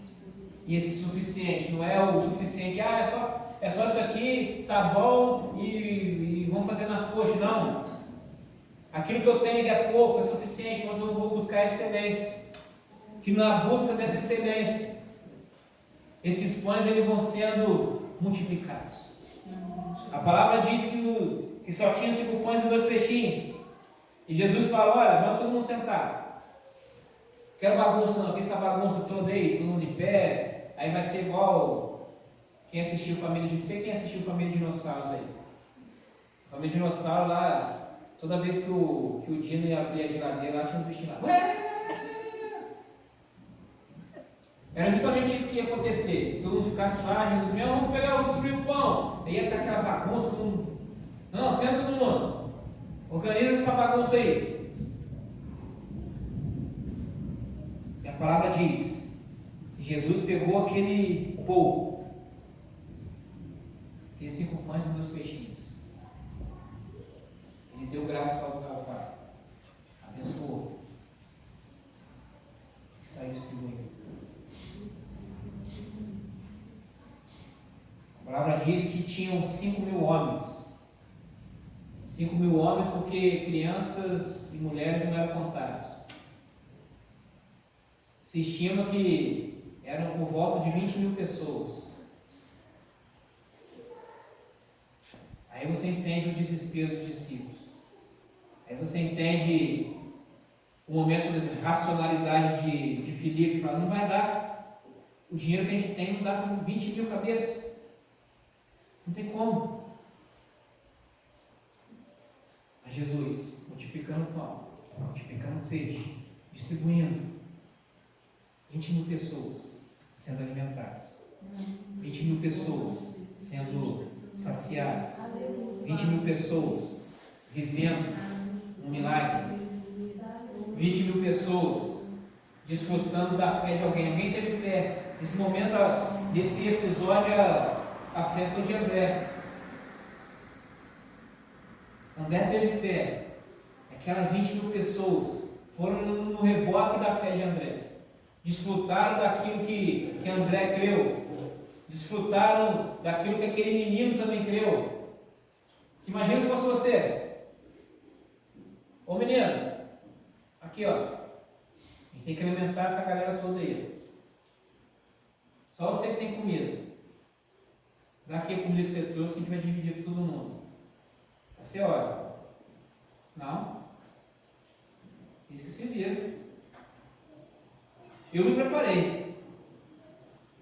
[SPEAKER 1] E esse suficiente não é o suficiente, é só isso aqui, tá bom, e vamos fazer nas coxas. Não. Aquilo que eu tenho é pouco, é suficiente, mas eu vou buscar excelência. Que na busca dessa excelência, esses pães eles vão sendo multiplicados. A palavra diz que só tinha 5 pães e 2 peixinhos. E Jesus falou, olha, vamos todo mundo sentar. Quero bagunça não, essa bagunça toda aí, todo mundo de pé, aí vai ser igual quem assistiu Família de... Não sei quem assistiu Família de Dinossauros aí. Família de Dinossauro lá, toda vez que o Dino ia abrir a geladeira, lá tinha uns bichinhos lá. Era justamente isso que ia acontecer. Se todo mundo ficasse lá, Jesus, vamos pegar, vamos subir o pão. Aí ia estar aquela bagunça, todo mundo. Não, senta todo mundo. Organiza essa bagunça aí. E a palavra diz que Jesus pegou aquele pouco, aqueles 5 pães e 2 peixinhos, Ele deu graças ao Pai, abençoou e saiu distribuindo. A palavra diz que tinham 5.000 homens. 5.000 homens porque crianças e mulheres não eram contados. Se estima que eram por volta de 20.000 pessoas. Aí você entende o desespero dos discípulos. Aí você entende o momento de racionalidade de Filipe, fala, não vai dar. O dinheiro que a gente tem não dá para 20.000 cabeças. Não tem como. Mas Jesus, multiplicando o pão, multiplicando o peixe, distribuindo, 20.000 pessoas sendo alimentadas, 20.000 pessoas sendo saciadas, 20.000 pessoas vivendo um milagre, 20.000 pessoas desfrutando da fé de alguém. Alguém teve fé. Nesse momento, nesse episódio, a fé foi de André. André teve fé. Aquelas 20.000 pessoas foram no reboque da fé de André. Desfrutaram daquilo que André creu. Desfrutaram daquilo que aquele menino também creu. Imagina se fosse você. Ô menino, aqui ó. A gente tem que alimentar essa galera toda aí. Só você que tem comida. Dá aqui a comida que você trouxe que a gente vai dividir com todo mundo. Você olha. Não. Isso que se vira. Eu me preparei.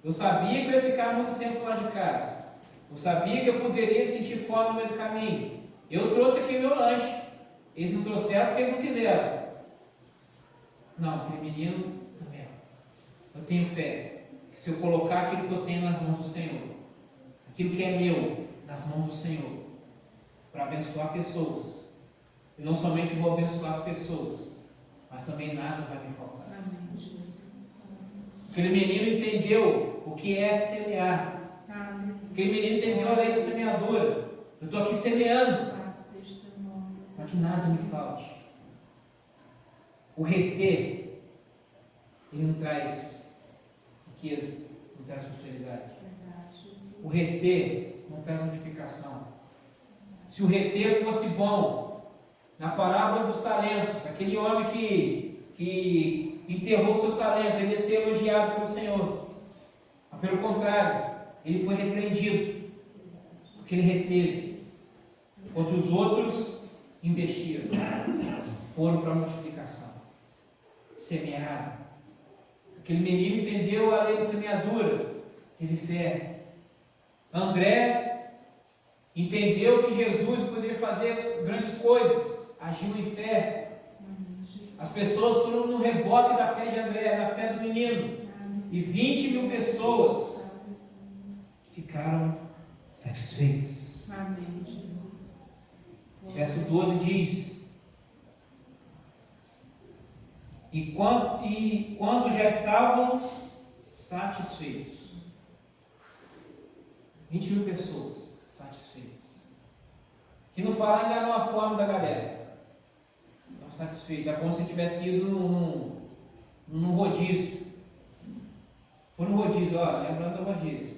[SPEAKER 1] Eu sabia que eu ia ficar muito tempo fora de casa. Eu sabia que eu poderia sentir fome no meio do caminho. Eu trouxe aqui meu lanche. Eles não trouxeram porque eles não quiseram. Não, aquele menino também. Eu tenho fé. Que se eu colocar aquilo que eu tenho nas mãos do Senhor, aquilo que é meu nas mãos do Senhor, para abençoar pessoas, eu não somente vou abençoar as pessoas, mas também nada vai me faltar. Aquele menino entendeu o que é semear. Aquele menino entendeu a lei da semeadura. Eu estou aqui semeando para que nada me falte. O reter, ele não traz riqueza, não traz prosperidade. O reter não traz multiplicação. Se o reter fosse bom, na parábola dos talentos, aquele homem que enterrou seu talento, ele ia ser elogiado pelo Senhor. Mas pelo contrário, ele foi repreendido, porque ele reteve, enquanto os outros investiram, foram para a multiplicação, semearam. Aquele menino entendeu a lei da semeadura, teve fé. André entendeu que Jesus poderia fazer grandes coisas, agiu em fé. As pessoas foram no reboque da fé de André, da fé do menino. E 20.000 pessoas ficaram satisfeitas. Verso 12 diz: E quando já estavam satisfeitos, 20.000 pessoas satisfeitas. Que não fala ainda numa fome da galera. Estão satisfeitos. É como se tivesse ido num rodízio. Foi no rodízio, ó, lembrando do rodízio.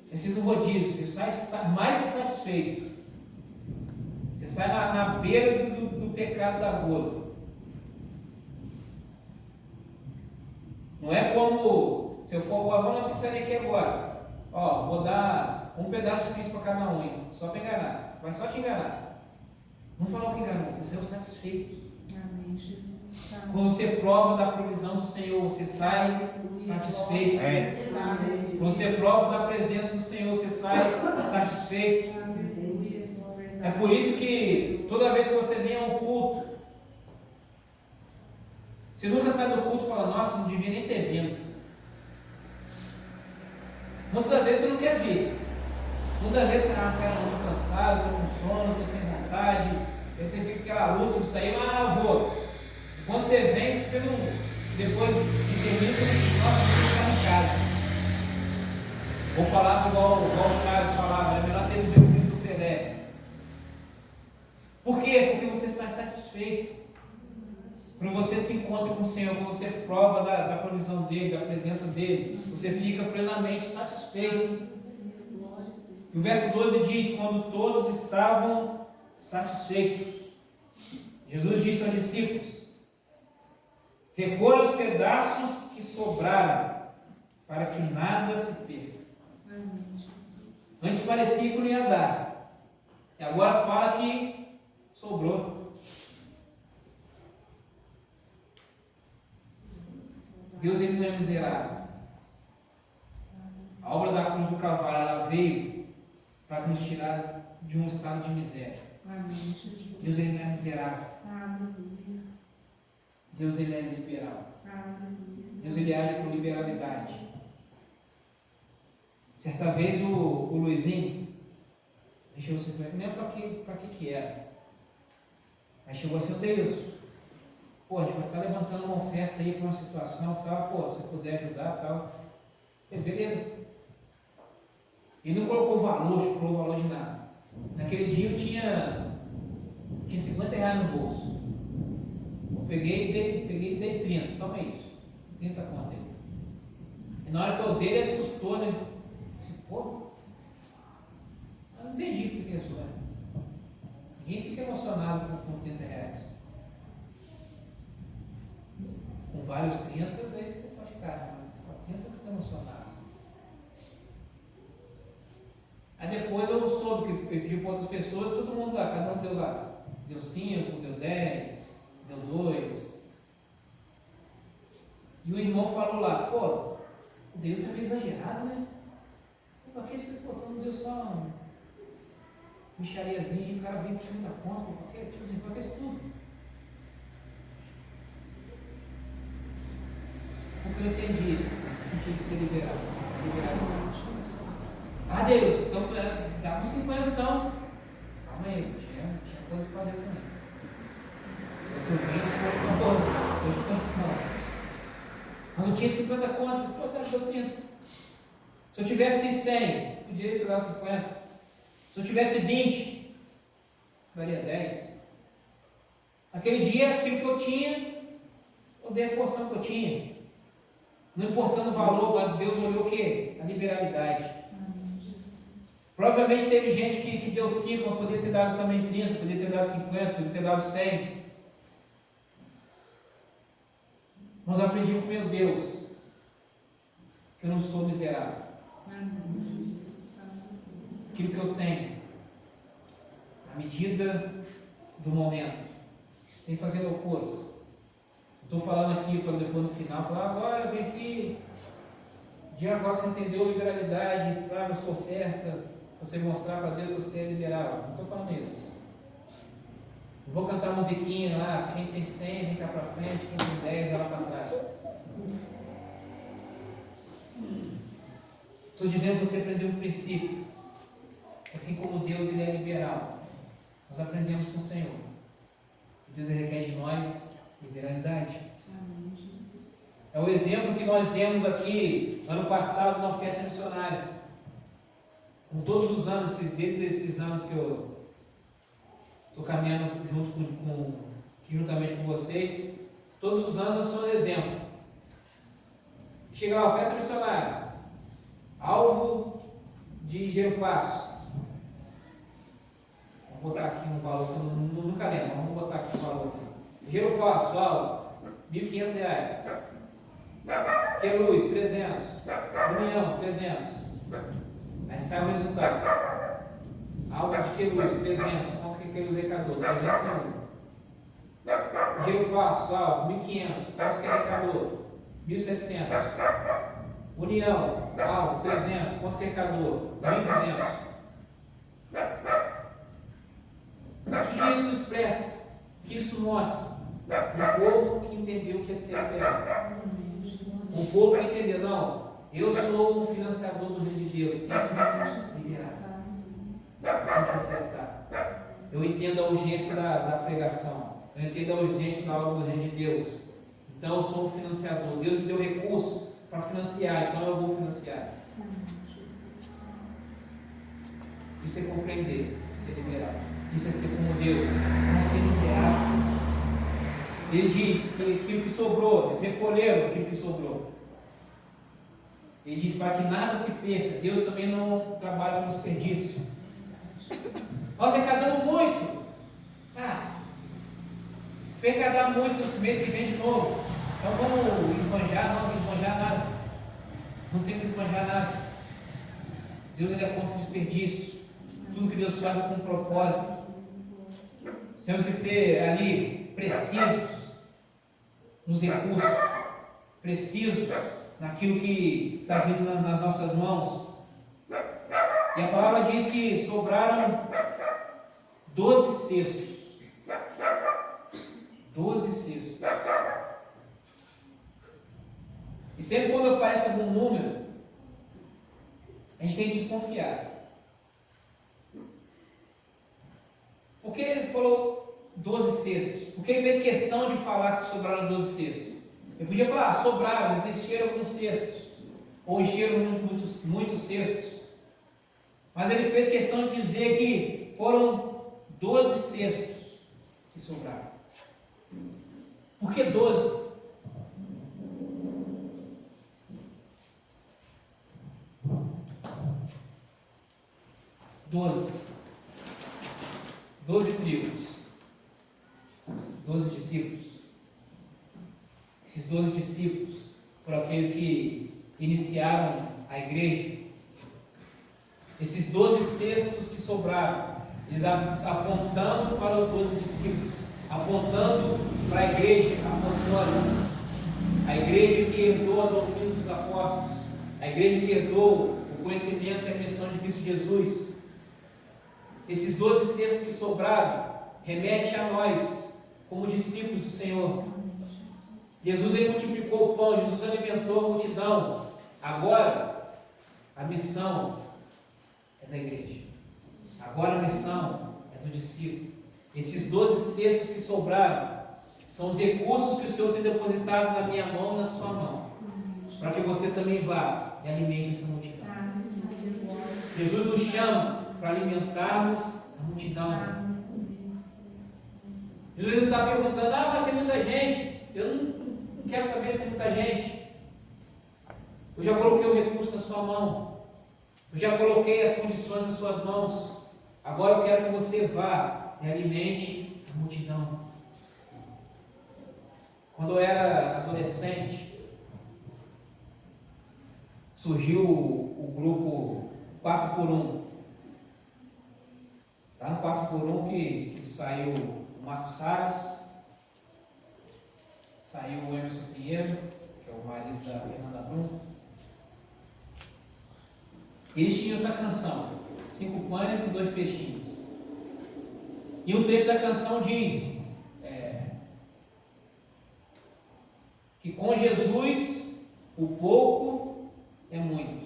[SPEAKER 1] Esse do rodízio, você sai mais que satisfeito. Você sai na beira do pecado da gula. Não é como se eu for, vamos na pizzaria aqui agora. Ó, vou dar um pedaço de pizza para cada um, hein? Só para enganar. Vai só te enganar. Não falou que enganou, você saiu satisfeito.
[SPEAKER 2] Amém, Jesus.
[SPEAKER 1] Quando você prova da provisão do Senhor, você sai satisfeito. Quando você prova da presença do Senhor, você sai satisfeito. É por isso que toda vez que você vem a um culto, você nunca sai do culto e fala, nossa, não devia nem ter vindo. Muitas das vezes você não quer vir. Muitas vezes você cara, eu estou cansado, estou com sono, estou sem vontade. Aí você fica aquela luta de sair, mas eu vou. Quando você vem, você não, depois de terminar, você não ficar em casa. Vou falar igual o Charles falava, é melhor ter o meu filho do Pelé. Quando você se encontra com o Senhor, quando você prova da provisão dEle, da presença dEle, você fica plenamente satisfeito. E o verso 12 diz: quando todos estavam satisfeitos, Jesus disse aos discípulos: recolha os pedaços que sobraram, para que nada se perca. Antes parecia que não ia dar, e agora fala que sobrou. Deus, ele não é miserável. A obra da cruz do Calvário, ela veio para nos tirar de um estado de miséria. Deus, ele não é miserável. Deus, ele é liberal. Deus, ele age com liberalidade. Certa vez o Luizinho, deixa eu ver, não lembro para que era, mas chegou assim: o Deus, pô, a gente vai estar levantando uma oferta aí para uma situação tal, pô, se puder ajudar tal. Beleza. Ele não colocou valor de nada. Naquele dia eu tinha 50 reais no bolso. Eu peguei e dei 30, toma aí, 30 conto aí. E na hora que eu dei, ele assustou, né? Disse, pô, eu não entendi por que isso, né? Ninguém fica emocionado com 30 reais. Com vários 30, aí você pode ficar, mas com 30 você fica emocionado. Aí depois eu soube que eu pedi para outras pessoas, todo mundo lá, cada um deu lá. Deu 5, deu 10, deu 2. E o irmão falou lá: pô, Deus é meio exagerado, né? Para que você não deu só uma mixariazinha, o cara vem com 30 conto, para que isso tudo? Porque eu entendi, tinha que ser liberado. Ah, Deus, então dá uns 50 então. Calma aí, tinha coisa para fazer também. Eu estou vendo, foi uma extensão. Mas eu tinha 50 contas, pô, eu dou 30. Se eu tivesse 100, podia dar 50. Se eu tivesse 20, daria 10. Naquele dia, aquilo que eu tinha, eu dei a porção que eu tinha. Não importando o valor, mas Deus olhou o quê? A liberalidade. Provavelmente teve gente que deu 5, mas poderia ter dado também 30, poderia ter dado 50, poderia ter dado 100. Mas eu aprendi com meu Deus que eu não sou miserável. Aquilo que eu tenho, à medida do momento, sem fazer loucuras. Estou falando aqui para depois no final falar: agora vem aqui, de agora você entendeu liberalidade, traga a sua oferta, você mostrar para Deus que você é liberal. Não estou falando isso. Não vou cantar musiquinha lá, quem tem 100 vem cá para frente, quem tem 10 vai lá para trás. Estou dizendo que você aprendeu um princípio. Assim como Deus, ele é liberal, nós aprendemos com o Senhor. Deus requer de nós liberalidade. É o exemplo que nós demos aqui ano passado na oferta missionária. Com todos os anos, desde esses anos que eu estou caminhando juntamente com vocês, todos os anos nós somos exemplo. Chega a oferta missionária, alvo de Gero Passo. Vamos botar aqui um valor que eu nunca lembro, vamos botar aqui um valor. Gero Passo, alvo, R$1.500. Queluz, 300. União, 300. Aí sai o resultado. Alvo de Queluz, 300. Quanto que Queluz arrecadou? 301. Gero Passo, alvo, 1.500. Quanto que arrecadou? 1.700. União, alvo, 300. Quanto que arrecadou? 1.200. O que isso expressa? O que isso mostra? Um povo que entendeu o que é ser liberado. Um povo que entendeu: não, eu sou um financiador do reino de Deus. Tem que me liberar. Tem que ofertar. Eu entendo a urgência da pregação. Eu entendo a urgência da obra do reino de Deus. Então eu sou um financiador. Deus me deu recursos para financiar, então eu vou financiar. Isso é compreender, isso é liberar. Isso é ser como Deus, não ser miserável. Ele diz que aquilo que sobrou, eles recolheram aquilo que sobrou. Ele diz para que nada se perca. Deus também não trabalha com desperdício. Nós arrecadamos muito. Arrecadar muito mês que vem de novo. Então vamos esbanjar? Não esbanjar nada. Não tem que esbanjar nada. Deus é contra o desperdício. Tudo que Deus faz é com propósito. Temos que ser ali precisos nos recursos, precisos naquilo que está vindo nas nossas mãos. E a palavra diz que sobraram 12 cestos. 12 cestos. E sempre quando aparece algum número, a gente tem que desconfiar. Por que ele falou 12 cestos? Porque ele fez questão de falar que sobraram 12 cestos. Ele podia falar, sobraram, existiram alguns cestos. Ou encheram muitos cestos. Mas ele fez questão de dizer que foram 12 cestos que sobraram. Por que 12? Doze tribos, 12 discípulos. Esses 12 discípulos foram aqueles que iniciaram a igreja. Esses 12 cestos que sobraram, eles apontando para os 12 discípulos, apontando para a igreja apostólica, a igreja que herdou a doutrina dos apóstolos, a igreja que herdou o conhecimento e a missão de Cristo Jesus. Esses 12 cestos que sobraram remete a nós, como discípulos do Senhor. Jesus ele multiplicou o pão, Jesus alimentou a multidão. Agora, a missão é da igreja. Agora a missão é do discípulo. Esses 12 cestos que sobraram são os recursos que o Senhor tem depositado na minha mão e na sua mão, para que você também vá e alimente essa multidão. Jesus nos chama para alimentarmos a multidão. Jesus não está perguntando, mas tem muita gente. Eu não quero saber se tem muita gente. Eu já coloquei o recurso na sua mão. Eu já coloquei as condições nas suas mãos. Agora eu quero que você vá e alimente a multidão. Quando eu era adolescente, surgiu o grupo 4x1. Lá no 4x1 que saiu o Marcos Salles, saiu o Emerson Pinheiro, que é o marido da Fernanda Brum. Eles tinham essa canção, 5 pães e 2 peixinhos. E o texto da canção diz que com Jesus o pouco é muito.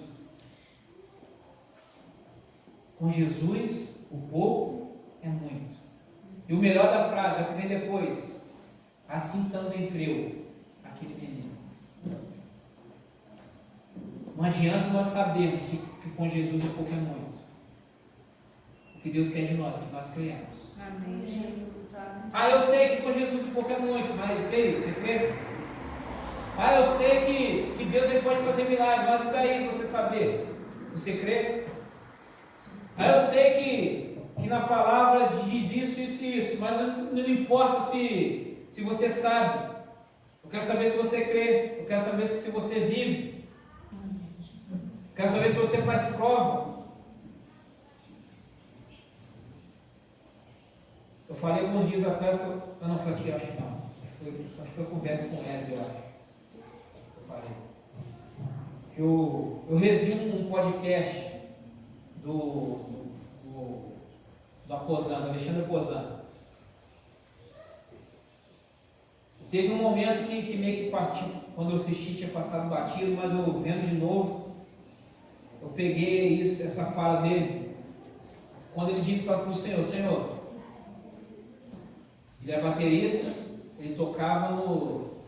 [SPEAKER 1] Com Jesus o pouco é muito. E o melhor da frase é o que vem depois. Assim também creu aquele menino. Não adianta nós sabermos que com Jesus o pouco é muito. O que Deus quer de nós é que nós creiamos.
[SPEAKER 2] Amém. Jesus.
[SPEAKER 1] Eu sei que com Jesus o pouco é muito, mas veio, você crê? Eu sei que Deus ele pode fazer milagre, mas e daí você saber? Você crê? Eu sei que na palavra diz isso, isso e isso, mas não importa se você sabe. Eu quero saber se você crê. Eu quero saber se você vive. Eu quero saber se você faz prova. Eu falei alguns dias atrás, não foi aqui, acho que não. Acho que foi conversa com o Wesley, eu acho. Eu revi um podcast do Aposano, Alexandre Aposano. Teve um momento que meio que partiu, quando eu assisti tinha passado batido, mas eu vendo de novo, eu peguei essa fala dele, quando ele disse para o Senhor, ele é baterista, ele tocava com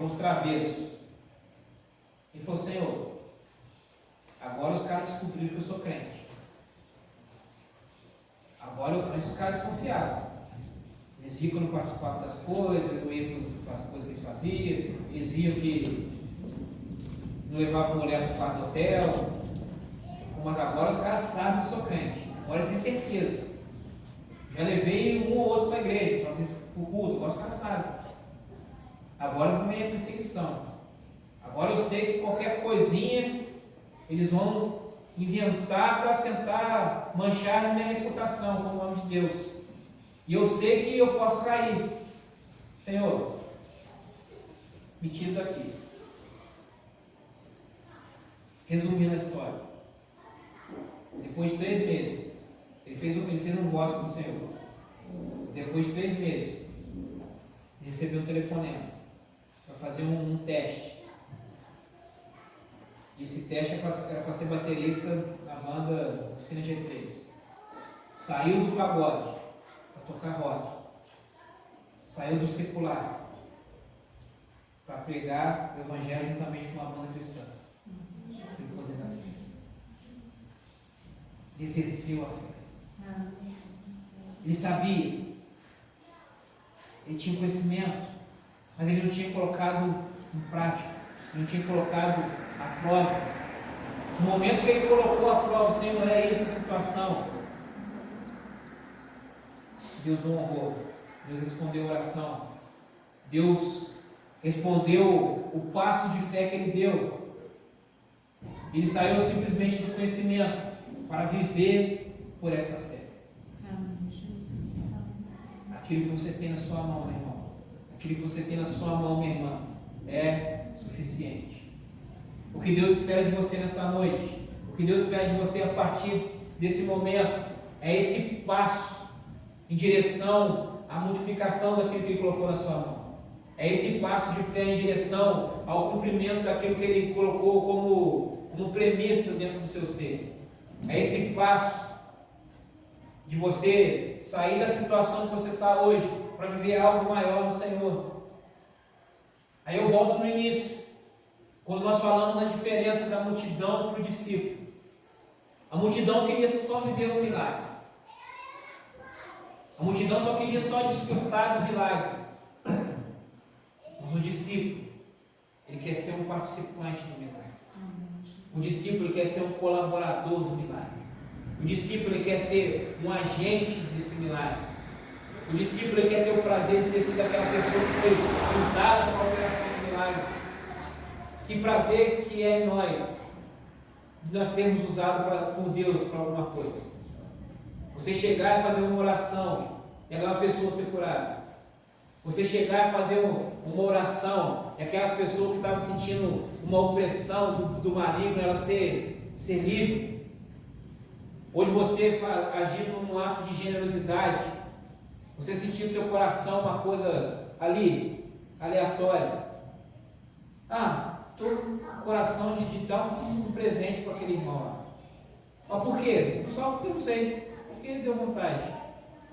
[SPEAKER 1] os travessos. Ele falou, Senhor, agora os caras descobriram que eu sou crente. Agora eu conheço os caras desconfiados. Eles Eles viam que eu não participava das coisas, eu ia para as coisas que eles faziam, eles viam que não levava mulher para o quarto do hotel. Mas agora os caras sabem que eu sou crente. Agora eles têm certeza. Já levei um ou outro para a igreja, para o culto, agora os caras sabem. Agora vem a perseguição. Agora eu sei que qualquer coisinha eles vão inventar para tentar manchar a minha reputação como nome de Deus. E eu sei que eu posso cair. Senhor, me tira daqui. Resumindo a história. Depois de 3 meses, ele fez um voto com o Senhor. Depois de 3 meses, ele recebeu um telefonema para fazer um teste. E esse teste era para ser baterista na banda Oficina G3. Saiu do pagode para tocar rock. Saiu do secular para pregar o evangelho juntamente com uma banda cristã. Ele exerceu a fé. Ele sabia. Ele tinha conhecimento, mas ele não tinha colocado em prática. Ele não tinha colocado à prova. No momento que ele colocou a prova, Senhor, é isso a situação. Deus o honrou. Deus respondeu a oração. Deus respondeu o passo de fé que ele deu. Ele saiu simplesmente do conhecimento para viver por essa fé. Aquilo que você tem na sua mão, meu irmão, aquilo que você tem na sua mão, minha irmã, é suficiente. O que Deus espera de você nessa noite, o que Deus espera de você a partir desse momento, é esse passo em direção à multiplicação daquilo que Ele colocou na sua mão. É esse passo de fé em direção ao cumprimento daquilo que Ele colocou como premissa dentro do seu ser. É esse passo de você sair da situação que você está hoje para viver algo maior no Senhor. Aí eu volto no início, quando nós falamos da diferença da multidão para o discípulo. A multidão queria só viver um milagre. A multidão só queria só desfrutar do milagre. Mas o discípulo, ele quer ser um participante do milagre. O discípulo quer ser um colaborador do milagre. O discípulo ele quer ser um agente desse milagre. O discípulo ele quer ter o prazer de ter sido aquela pessoa que foi usada para a operação do milagre. Que prazer que é em nós sermos usados por Deus para alguma coisa. Você chegar e fazer uma oração e aquela pessoa ser curada. Você chegar e fazer uma oração e aquela pessoa que estava sentindo uma opressão do maligno, ela ser livre. Ou de você agir num ato de generosidade, você sentir o seu coração uma coisa ali, aleatória. Estou com o coração de dar um presente para aquele irmão lá. Mas por quê? Só porque eu não sei, porque deu vontade.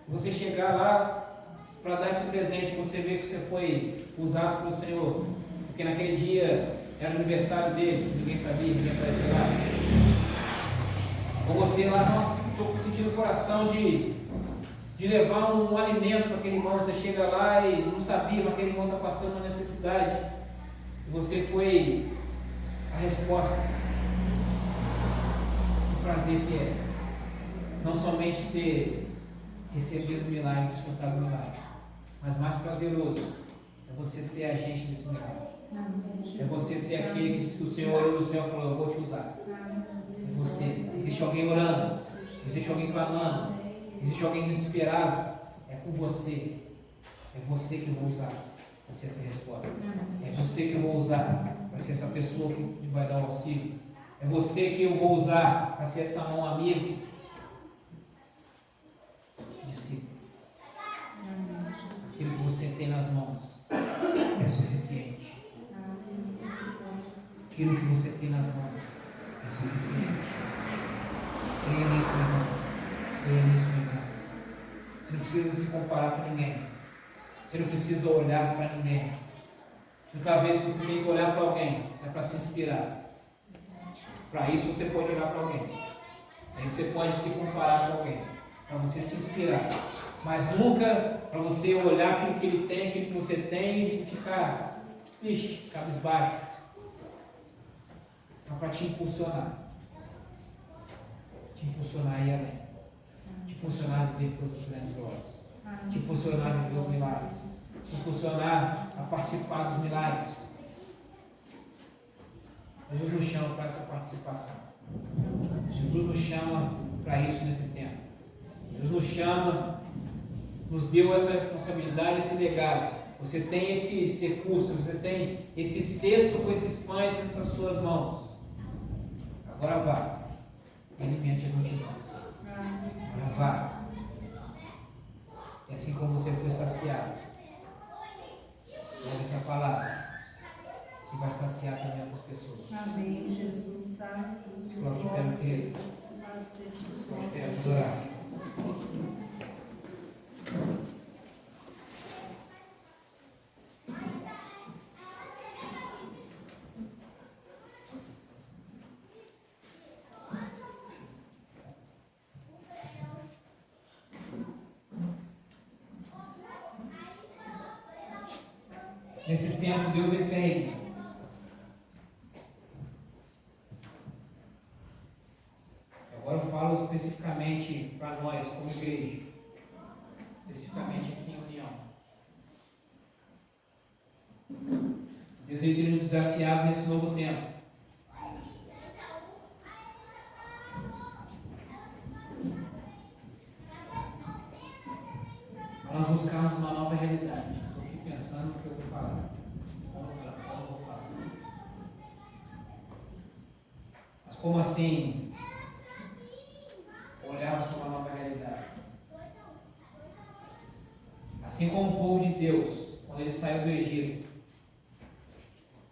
[SPEAKER 1] Você chegar lá para dar esse presente, você vê que você foi usado pelo Senhor, porque naquele dia era o aniversário dele, ninguém sabia, ninguém apareceu lá. Ou você lá, nossa, estou sentindo o coração de levar um alimento para aquele irmão, você chega lá e não sabia, mas aquele irmão está passando uma necessidade, e você foi a resposta. O prazer que é, não somente ser recebido do milagre, desfrutar do milagre, mas mais prazeroso é você ser agente desse milagre. É você ser aquele que o Senhor olhou no céu e falou: eu vou te usar. É você. Existe alguém orando, existe alguém clamando, existe alguém desesperado. É com você. É você que eu vou usar para ser essa resposta. É você que eu vou usar para ser essa pessoa que vai dar o auxílio. É você que eu vou usar para ser essa mão amiga. Discípulo. Aquilo que você tem nas mãos é suficiente. Aquilo que você tem nas mãos é suficiente. Creia nisso, meu irmão. Creia nisso, meu irmão. Você não precisa se comparar com ninguém. Você não precisa olhar para ninguém. A única vez que você tem que olhar para alguém é para se inspirar. Para isso você pode olhar para alguém. Aí você pode se comparar com alguém. Para você se inspirar. Mas nunca para você olhar aquilo que ele tem, aquilo que você tem e ficar, vixe, cabisbaixo. Mas para te impulsionar. Te impulsionar a ir além. Te impulsionar a viver coisas grandiosas. Te impulsionar a viver os milagres. Te impulsionar a participar dos milagres. Jesus nos chama para essa participação. Jesus nos chama para isso nesse tempo. Jesus nos chama, nos deu essa responsabilidade, esse legado. Você tem esse recurso, você tem esse cesto com esses pães nessas suas mãos. Agora vá e alimente a multidão. Agora vá. E assim como você foi saciado, leve essa palavra que vai saciar também outras pessoas.
[SPEAKER 2] Amém, Jesus.
[SPEAKER 1] Se coloque de pé, meu querido. Se coloque de pé, vamos orar. Nesse tempo, Deus ele tem agora eu falo especificamente para nós, como igreja, especificamente aqui em União. Deus ele tem nos desafiado nesse novo tempo. Nós buscarmos uma nova realidade. Estou aqui pensando no que eu vou falar. Como eu vou falar. Mas como assim olharmos para uma nova realidade? Assim como o povo de Deus, quando ele saiu do Egito,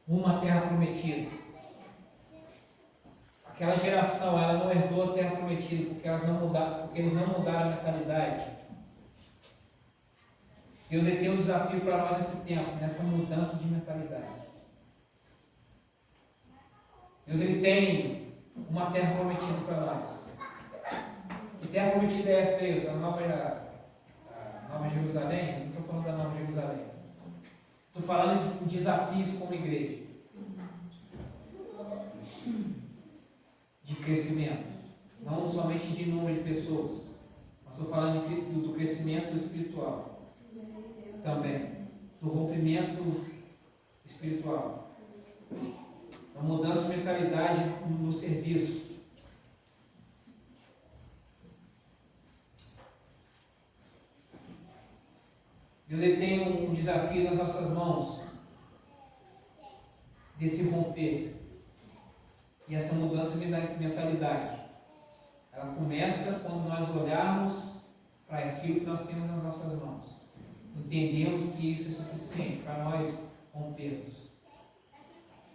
[SPEAKER 1] rumo à terra prometida. Aquela geração, ela não herdou a terra prometida porque eles não mudaram a mentalidade. Deus tem um desafio para nós nesse tempo, nessa mudança de mentalidade. Deus ele tem uma terra prometida para nós. Que terra prometida é essa, Deus? A Nova Jerusalém? Não estou falando da Nova Jerusalém. Estou falando de desafios como igreja. De crescimento. Não somente de número de pessoas. Mas estou falando do crescimento espiritual. Também, do rompimento espiritual, da mudança de mentalidade no serviço. Deus ele tem um desafio nas nossas mãos, desse romper, e essa mudança de mentalidade, ela começa quando nós olharmos para aquilo que nós temos nas nossas mãos. Entendemos que isso é suficiente para nós rompermos.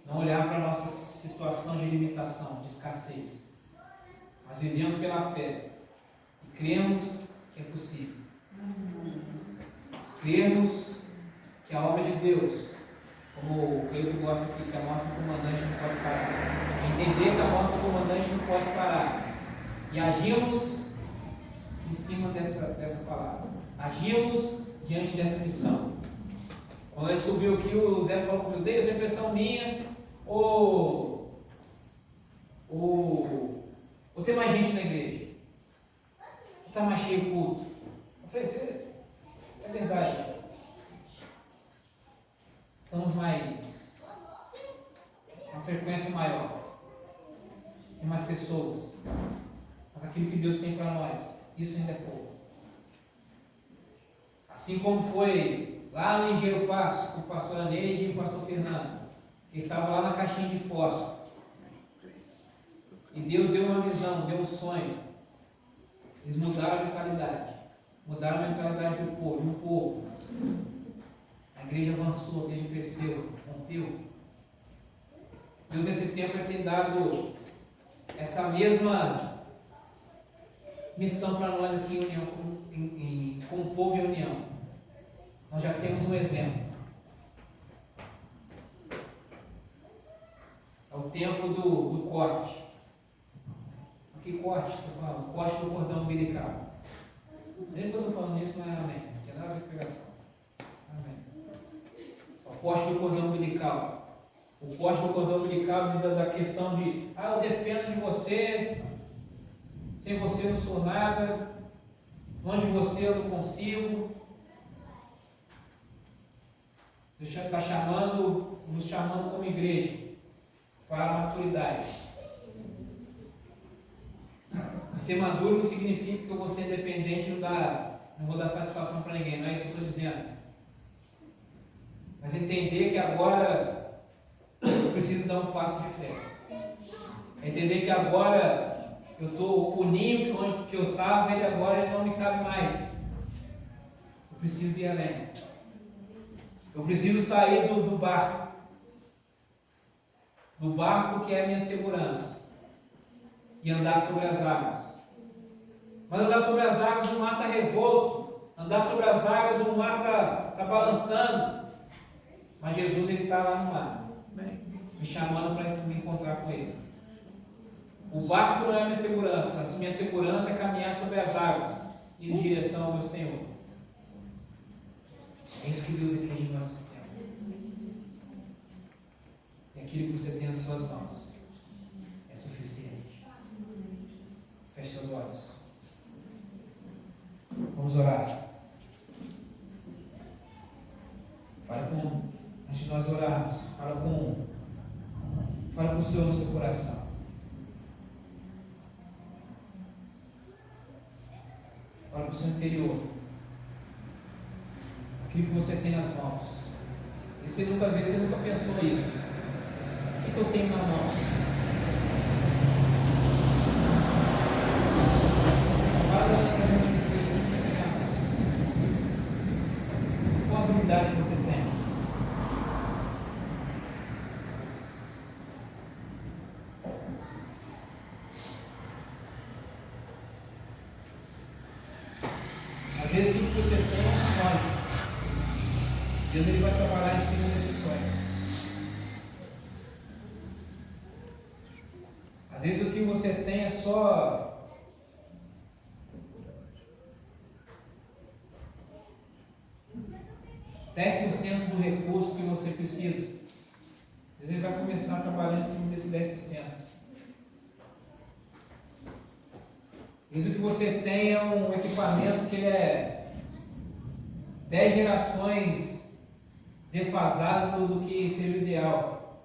[SPEAKER 1] Não olhar para a nossa situação de limitação, de escassez. Nós vivemos pela fé e cremos que é possível. Cremos que a obra de Deus, como o Cleito gosta aqui, que a morte do comandante não pode parar. Entender que a morte do comandante não pode parar. E agimos em cima dessa palavra. Agimos diante dessa missão. Quando a gente subiu aqui, o Zé falou comigo, Deus, é impressão minha, ou tem mais gente na igreja? Ou está mais cheio o culto? Eu falei, é verdade. Estamos uma frequência maior. Tem mais pessoas. Mas aquilo que Deus tem para nós, isso ainda é pouco. Assim como foi lá no Engenheiro Passo, com o pastor Aneide e o pastor Fernando, que estavam lá na caixinha de fósforo. E Deus deu uma visão, deu um sonho. Eles mudaram a mentalidade. Mudaram a mentalidade do povo. A igreja avançou, a igreja cresceu, rompeu. Deus nesse tempo tem dado essa mesma missão para nós aqui em União, com o povo em União. Nós já temos um exemplo. É o tempo do corte. Que corte? Estou falando, corte do cordão umbilical. Sempre que eu estou falando isso, não é amém. Não tem nada a ver com pregação. Amém. O poste do cordão umbilical. O poste do cordão umbilical da questão de eu dependo de você, sem você eu não sou nada, longe de você eu não consigo. Deus está nos chamando como igreja para a maturidade. E ser maduro não significa que eu vou ser independente e não vou dar satisfação para ninguém, não é isso que eu estou dizendo. Mas entender que agora eu preciso dar um passo de fé. Entender que agora o ninho que eu estava, ele agora não me cabe mais. Eu preciso ir além. Eu preciso sair do barco. Do barco que é a minha segurança. E andar sobre as águas. Mas andar sobre as águas, o mar está revolto. Andar sobre as águas, o mar está balançando. Mas Jesus está lá no mar, me chamando para me encontrar com Ele. O barco não é a minha segurança. A minha segurança é caminhar sobre as águas e em direção ao meu Senhor. É isso que Deus exige de nós. E aquilo que você tem nas suas mãos é suficiente. Feche os olhos. Vamos orar. Antes de nós orarmos, fala com o Senhor no seu coração. Fala com o seu interior. Aquilo que você tem nas mãos. E você nunca pensou isso. O que eu tenho na mão? Fala com você, o que você tem na mão. Qual a habilidade que você tem? Às vezes tudo que você tem é um sonho. Deus ele vai trabalhar em cima desse sonho. Às vezes o que você tem é só 10% do recurso que você precisa. Deus ele vai começar a trabalhar em cima desse 10%. Às vezes o que você tem é um equipamento que ele é 10 gerações defasado do que seria o ideal.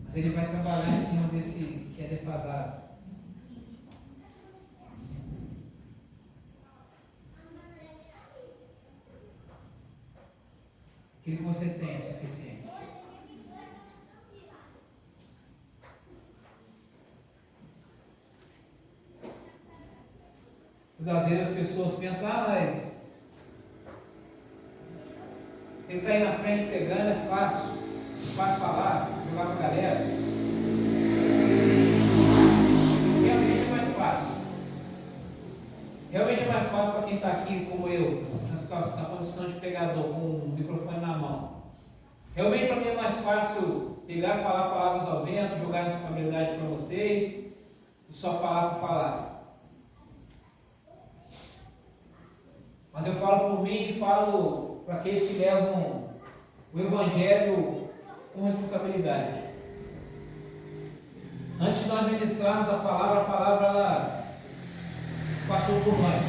[SPEAKER 1] Mas ele vai trabalhar em cima desse que é defasado. Aquilo que você tem é suficiente. Muitas vezes as pessoas pensam, mas ele está aí na frente pegando, é fácil falar, jogar com a galera. Realmente é mais fácil. Realmente é mais fácil para quem está aqui, como eu, na posição de pegador, com o microfone na mão. Realmente para mim é mais fácil pegar e falar palavras ao vento, jogar a responsabilidade para vocês, e só falar por falar. Mas eu falo por mim e falo para aqueles que levam o Evangelho com responsabilidade. Antes de nós ministrarmos a palavra ela passou por nós.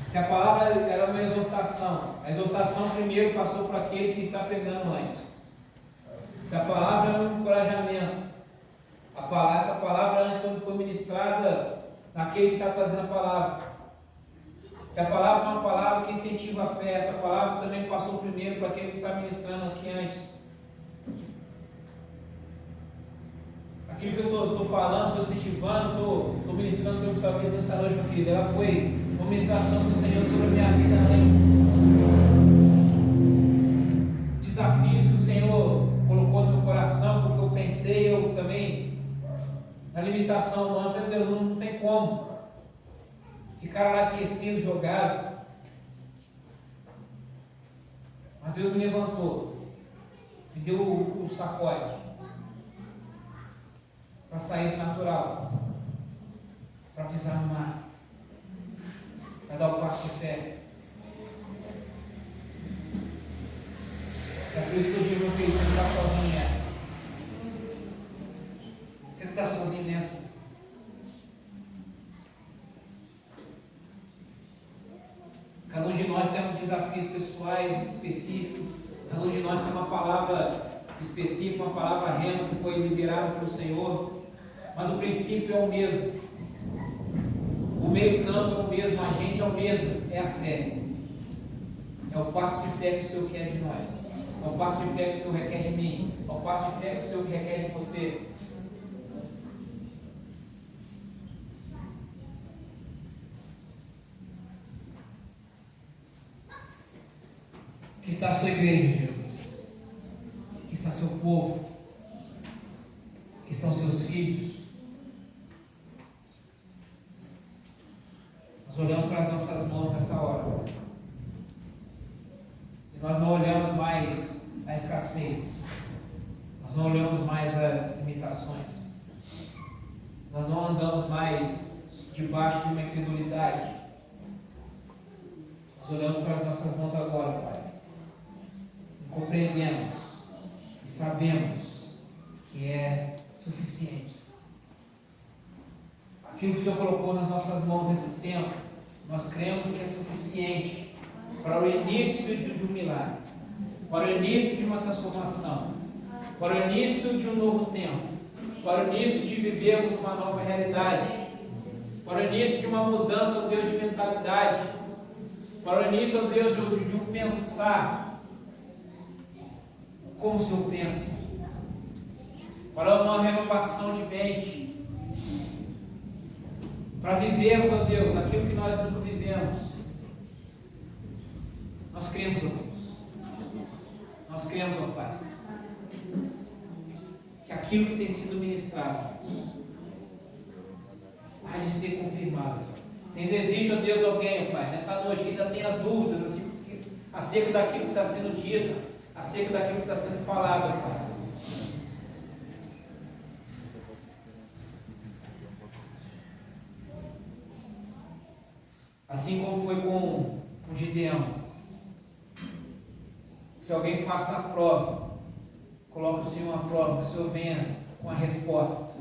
[SPEAKER 1] Se a palavra era uma exortação, a exortação primeiro passou para aquele que está pregando antes. Se a palavra é um encorajamento, essa palavra antes quando foi ministrada naquele que está trazendo a palavra. Se a palavra foi uma palavra que incentiva a fé, essa palavra também passou primeiro para aquele que está ministrando aqui antes. Aquilo que eu estou falando, estou incentivando, estou ministrando sobre sua vida nessa noite, meu querido, ela foi uma ministração do Senhor sobre a minha vida antes. Desafios que o Senhor colocou no meu coração, porque eu pensei, eu também, na limitação humana, eu falei, Deus, não tem como. Ficaram lá esquecidos, jogados. Mas Deus me levantou, me deu o sacode para sair do natural. para pisar no mar, para dar o passo de fé. É por isso que eu digo, meu querido, você não está sozinho nessa. Você não está sozinho nessa. Cada um de nós tem desafios pessoais específicos. Cada um de nós tem uma palavra específica, uma palavra rema que foi liberada pelo Senhor. Mas o princípio é o mesmo. O meio campo é o mesmo, a gente é o mesmo. É a fé. É o passo de fé que o Senhor quer de nós. É o passo de fé que o Senhor requer de mim. É o passo de fé que o Senhor requer de você. Aqui está a sua igreja, Jesus. Aqui está seu povo. Aqui estão seus filhos. Nós olhamos para as nossas mãos nessa hora. E nós não olhamos mais a escassez. Nós não olhamos mais as limitações. Nós não andamos mais debaixo de uma incredulidade. Nós olhamos para as nossas mãos agora, Pai. Compreendemos e sabemos que é suficiente. Aquilo que o Senhor colocou nas nossas mãos nesse tempo, nós cremos que é suficiente para o início de um milagre, para o início de uma transformação, para o início de um novo tempo, para o início de vivermos uma nova realidade, para o início de uma mudança, ó Deus, de mentalidade, para o início, ó Deus, de um pensar como o Senhor pensa, para uma renovação de mente, para vivermos, ó Deus, aquilo que nós nunca vivemos. Nós cremos, ó Deus, nós cremos, ó Pai, que aquilo que tem sido ministrado há de ser confirmado. Se ainda existe, ó Deus, alguém, ó Pai, nessa noite que ainda tenha dúvidas acerca daquilo que está sendo dito, acerca daquilo que está sendo falado, Pai. Assim como foi com Gideão. Se alguém faça a prova, coloque o Senhor à prova, que o Senhor venha com a resposta,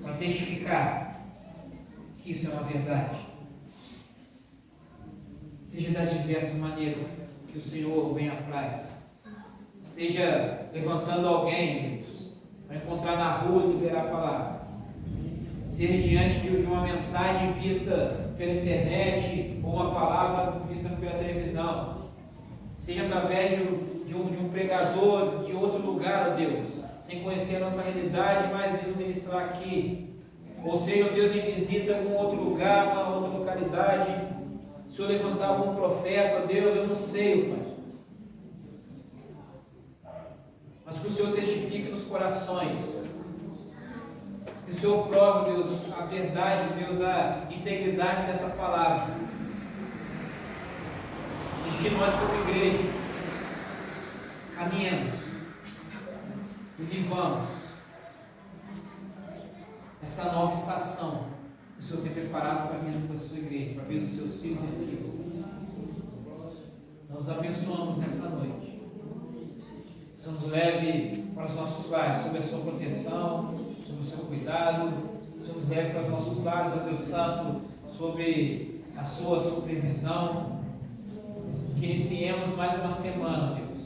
[SPEAKER 1] para testificar que isso é uma verdade. Seja das diversas maneiras que o Senhor venha atrás. Seja levantando alguém, Deus, para encontrar na rua e liberar a palavra. Seja diante de uma mensagem vista pela internet ou uma palavra vista pela televisão. Seja através de um pregador de outro lugar, ó Deus, sem conhecer a nossa realidade, mas vindo ministrar aqui. Ou seja, ó Deus, em visita em algum outro lugar, uma outra localidade. Se o Senhor levantar algum profeta, ó Deus, eu não sei, Pai. Mas que o Senhor testifique nos corações. Que o Senhor prove, Deus, a verdade, Deus, a integridade dessa palavra. E que nós, como igreja, caminhemos e vivamos essa nova estação que o Senhor tem preparado para a vida da sua igreja, para a vida dos seus filhos e filhas. Nós abençoamos nessa noite. Que o Senhor nos leve para os nossos lares, sob a sua proteção, sob o seu cuidado. Que o Senhor nos leve para os nossos lares, ó Deus Santo, sob a sua supervisão. Que iniciemos mais uma semana, Deus.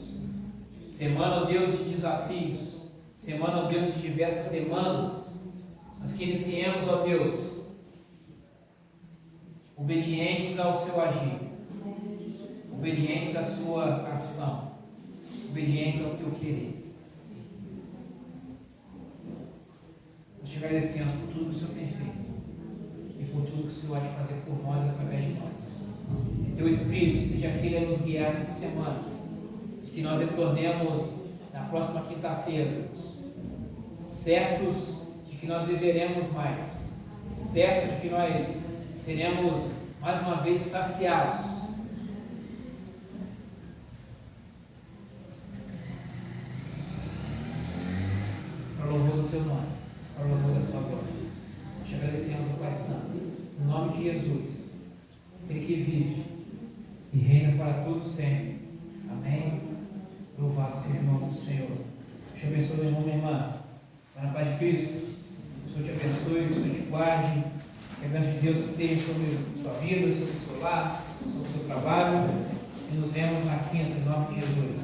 [SPEAKER 1] Semana, ó Deus, de desafios. Semana, ó Deus, de diversas demandas. Mas que iniciemos, ó Deus, obedientes ao seu agir, obedientes à sua ação, obedientes ao teu querer. Nós te agradecemos por tudo que o Senhor tem feito e por tudo que o Senhor há de fazer por nós através de nós. Que teu Espírito seja aquele a nos guiar nessa semana, que nós retornemos na próxima quinta-feira, certos de que nós viveremos mais, certos de que nós seremos mais uma vez saciados para o louvor do teu nome, para o louvor da tua glória. Te agradecemos, Pai Santo, nome de Jesus. Aquele que vive e reina para todos sempre. Amém. Louvado seja o nome do Senhor. Deus te abençoe, meu irmão, minha irmã. Vai na paz de Cristo. Que o Senhor te abençoe, que o Senhor te guarde. Que a bênção de Deus esteja sobre a sua vida, sobre o seu lar, sobre o seu trabalho. E nos vemos na quinta, em nome de Jesus.